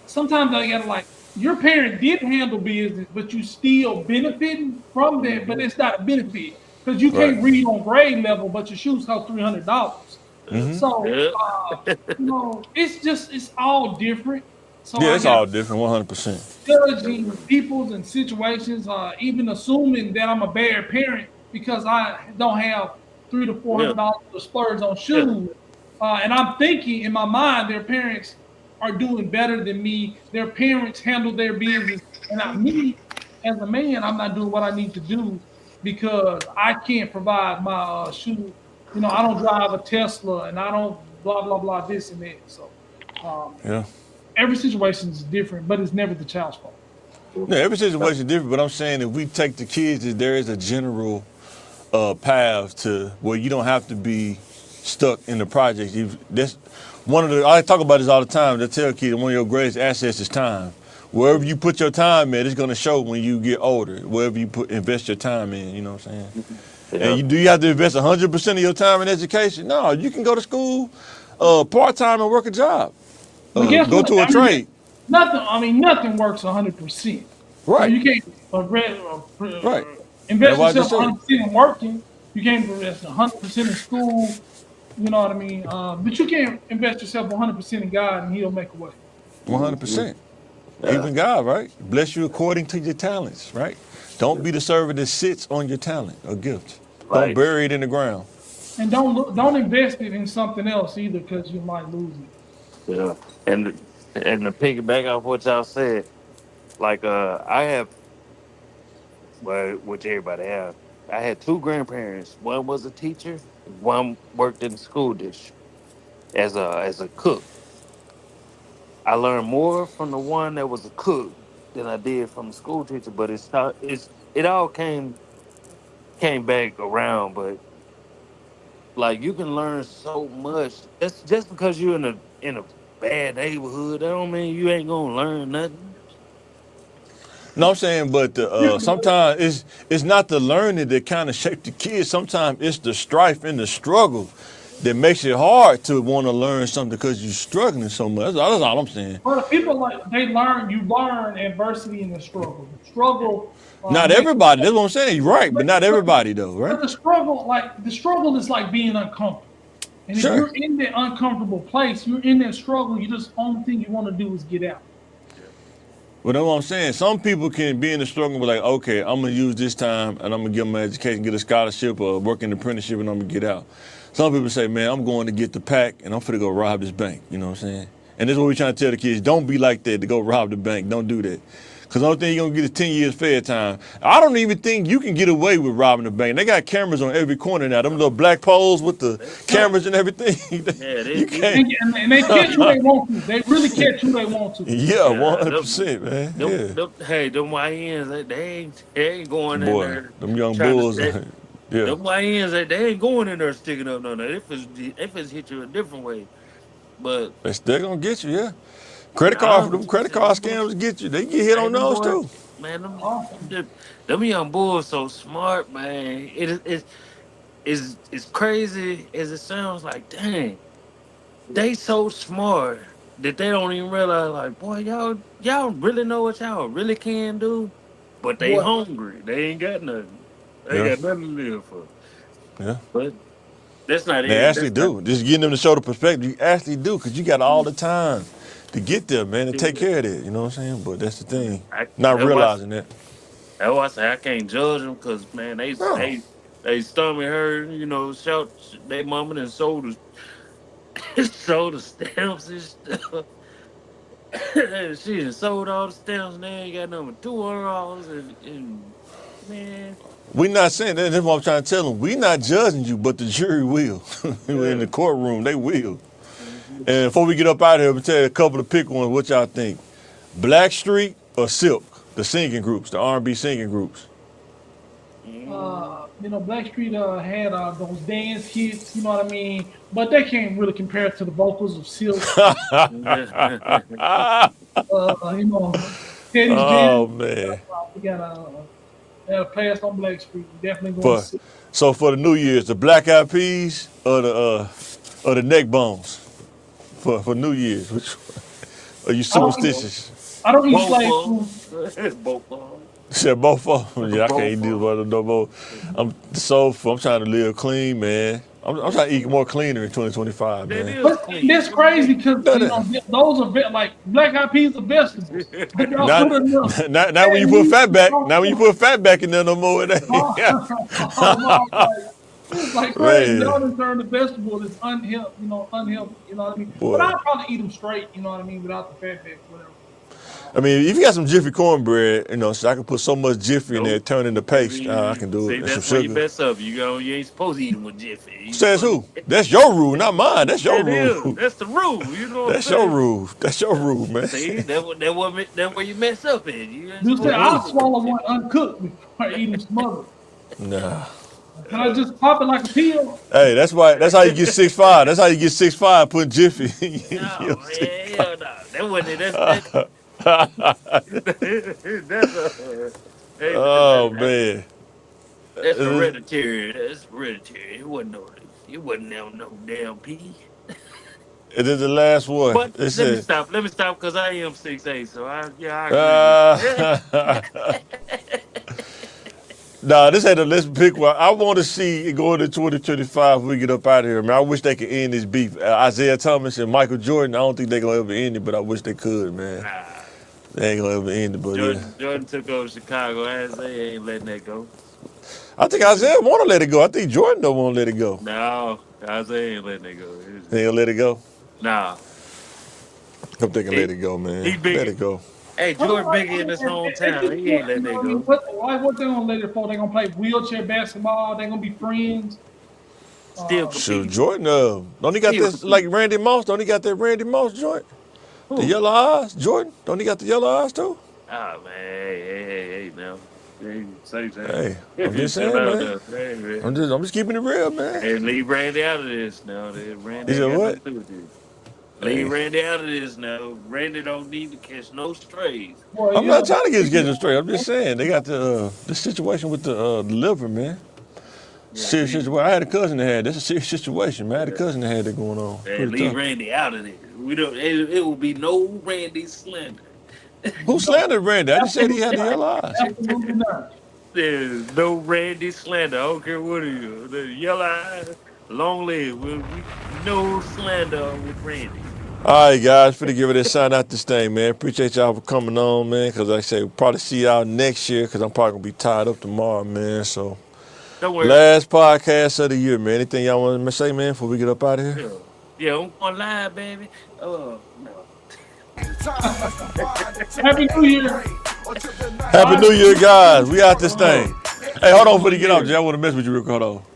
sometimes I gotta your parent did handle business, but you still benefiting from that, but it's not a benefit. Because you can't read on grade level, but your shoes cost $300. So, it's all different. So Yeah, it's all different, 100%. Judging peoples and situations, even assuming that I'm a bad parent because I don't have $300 to $400 to splurge on shoes. And I'm thinking in my mind, their parents are doing better than me. Their parents handle their business. And me, as a man, I'm not doing what I need to do because I can't provide my shoes. I don't drive a Tesla and I don't blah, blah, blah, this and that. So, every situation is different, but it's never the child's fault. Yeah, every situation is different, but I'm saying if we take the kids, there is a general path to where you don't have to be stuck in the projects. I talk about this all the time. I tell kids one of your greatest assets is time. Wherever you put your time in, it's going to show when you get older. Wherever you invest your time in, you know what I'm saying? And do you have to invest 100% of your time in education? No, you can go to school part-time and work a job. Go to a trade. Nothing works 100%. Right. So you can't invest yourself 100% in working. You can't invest 100% in school. You know what I mean? But you can't invest yourself 100% in God and He'll make a way. 100%. Even God, right? Bless you according to your talents, right? Don't be the servant that sits on your talent or gift. Don't bury it in the ground. And don't invest it in something else either because you might lose it. Yeah. And to piggyback off what y'all said, I have, which everybody have, I had two grandparents. One was a teacher, one worked in the school district as a cook. I learned more from the one that was a cook than I did from the school teacher, but it all came back around. But you can learn so much. That's just because you're in a bad neighborhood. That don't mean you ain't gonna learn nothing. No, I'm saying, but sometimes it's not the learning that kind of shape the kids. Sometimes it's the strife and the struggle that makes it hard to want to learn something because you're struggling so much. That's all I'm saying. Well, people you learn adversity and the struggle. Struggle. Not everybody. That's what I'm saying. You're right, but not everybody though, right? But the struggle is like being uncomfortable. And if you're in that uncomfortable place, you're in that struggle. Only thing you want to do is get out. Well, that's what I'm saying. Some people can be in the struggle, but okay, I'm gonna use this time and I'm gonna get my education, get a scholarship or work in the apprenticeship, and I'm gonna get out. Some people say, man, I'm going to get the pack and I'm finna go rob this bank. You know what I'm saying? And this is what we're trying to tell the kids. Don't be like that to go rob the bank. Don't do that. Because the only thing you're going to get is 10 years fair time. I don't even think you can get away with robbing a bank. They got cameras on every corner now. Them little black poles with the cameras and everything. You can't. And they catch who they want to. They really catch who they want to. Yeah, 100%, man. Hey, them YNs, they ain't going in Boy, there. them young trying to bulls. stay- Yeah. Them YNs, they ain't going in there sticking up no. If it's hit you a different way, but They're going to get you, yeah. Credit card scams get you. They get hit on those too. Man, them young bulls so smart, man. It's crazy as it sounds. Like, dang, they so smart that they don't even realize. Like, boy, y'all really know what y'all really can do, but they What? hungry. They ain't got nothing. They Yeah. got nothing to live for. Yeah. But that's not it. They actually That's do. Just getting them to show the perspective. You actually do, because you got all the time to get there, man, and take care of it. You know what I'm saying? But that's the thing. Not realizing that. That's why I say I can't judge them, because, man, they stomach hurt, shout they mama and sold the stamps and stuff. She done sold all the stamps, and they ain't got number $200 and man. We not saying that. That's what I'm trying to tell them. We not judging you, but the jury will. In the courtroom, they will. And before we get up out of here, I'm gonna tell you a couple of pick ones. What y'all think? Blackstreet or Silk? The singing groups, the R&B singing groups. Blackstreet had those dance hits, you know what I mean? But they can't really compare it to the vocals of Silk. Teddy's Oh, Jam. man. We gotta pass on Blackstreet. We definitely going to see. So for the New Year's, the Black Eyed Peas or the Neck Bones? For New Year's, which one? Are you superstitious? I don't eat slave food. Both of them. Yeah, both of them. Yeah, I can't eat these ones no more. I'm trying to live clean, man. I'm trying to eat more cleaner in 2025, man. But that's crazy, because those are like Black Eyed Peas are vegetables. Not when you put fat back. Not when you put fat back in there no more. It's like crazy. Y'all done turned the vegetable is unhealthy, you know what I mean? Boy. But I'd probably eat them straight, you know what I mean, without the fat back, whatever. I mean, if you got some Jiffy cornbread, so I can put so much Jiffy in there, turn into paste, I can do it. And That's some where you sugar. mess up. You ain't supposed to eat them with Jiffy. Says who? That's your rule, not mine. That's your rule. That's the rule. You know what That's I'm saying? your rule. That's your rule, man. See, that's where you mess up in. You said I'll swallow one uncooked before I eat them smothered. Nah. Can I just pop it like a pill? Hey, that's how you get 6'5". That's how you get 6'5", putting Jiffy in your Hell no. That wasn't it. Oh, man. That's hereditary. It wasn't no damn pee. And then the last one. But It let me stop, because I am 6'8", so I agree. Nah, let's pick one. I want to see it going to 2025 when we get up out of here, man. I wish they could end this beef. Isaiah Thomas and Michael Jordan, I don't think they're going to ever end it, but I wish they could, man. They ain't going to ever end it, but Jordan took over Chicago. Isaiah ain't letting that go. I think Isaiah want to let it go. I think Jordan don't want to let it go. No, Isaiah ain't letting it go. They ain't gonna let it go? Nah. I'm thinking let it go, man. Let it go. Hey, Jordan bigger in his hometown. He ain't letting that go. What they gonna let it for? They gonna play wheelchair basketball. They gonna be friends. Shoot, Jordan, don't he got this like Randy Moss? Don't he got that Randy Moss joint? The yellow eyes, Jordan? Don't he got the yellow eyes too? Ah, man, hey, now. Hey, I'm just saying, man. I'm just keeping it real, man. Hey, leave Randy out of this now. Randy He said what? Leave Randy out of this now. Randy don't need to catch no strays. I'm not trying to get his straight. I'm just saying they got the situation with the liver, man. Serious situation. I had a cousin that had. That's a serious situation, man. I had a cousin that had that going on. Hey, leave Randy out of it. We don't. It will be no Randy slander. Who slandered Randy? I just said he had the yellow eyes. Absolutely not. There's no Randy slander. I don't care what it is. The yellow eyes, long legs. No slander with Randy. All right, guys, finna give it a sign out this thing, man. Appreciate y'all for coming on, man. Because like I say, we'll probably see y'all next year because I'm probably going to be tied up tomorrow, man. So, Don't worry. last podcast of the year, man. Anything y'all want to say, man, before we get up out of here? Yeah, I'm going live, baby. Oh, no. Happy New Year. Happy New Year, guys. We out this thing. Hey, hold on before you get off, Jay. I want to mess with you real quick. Hold on.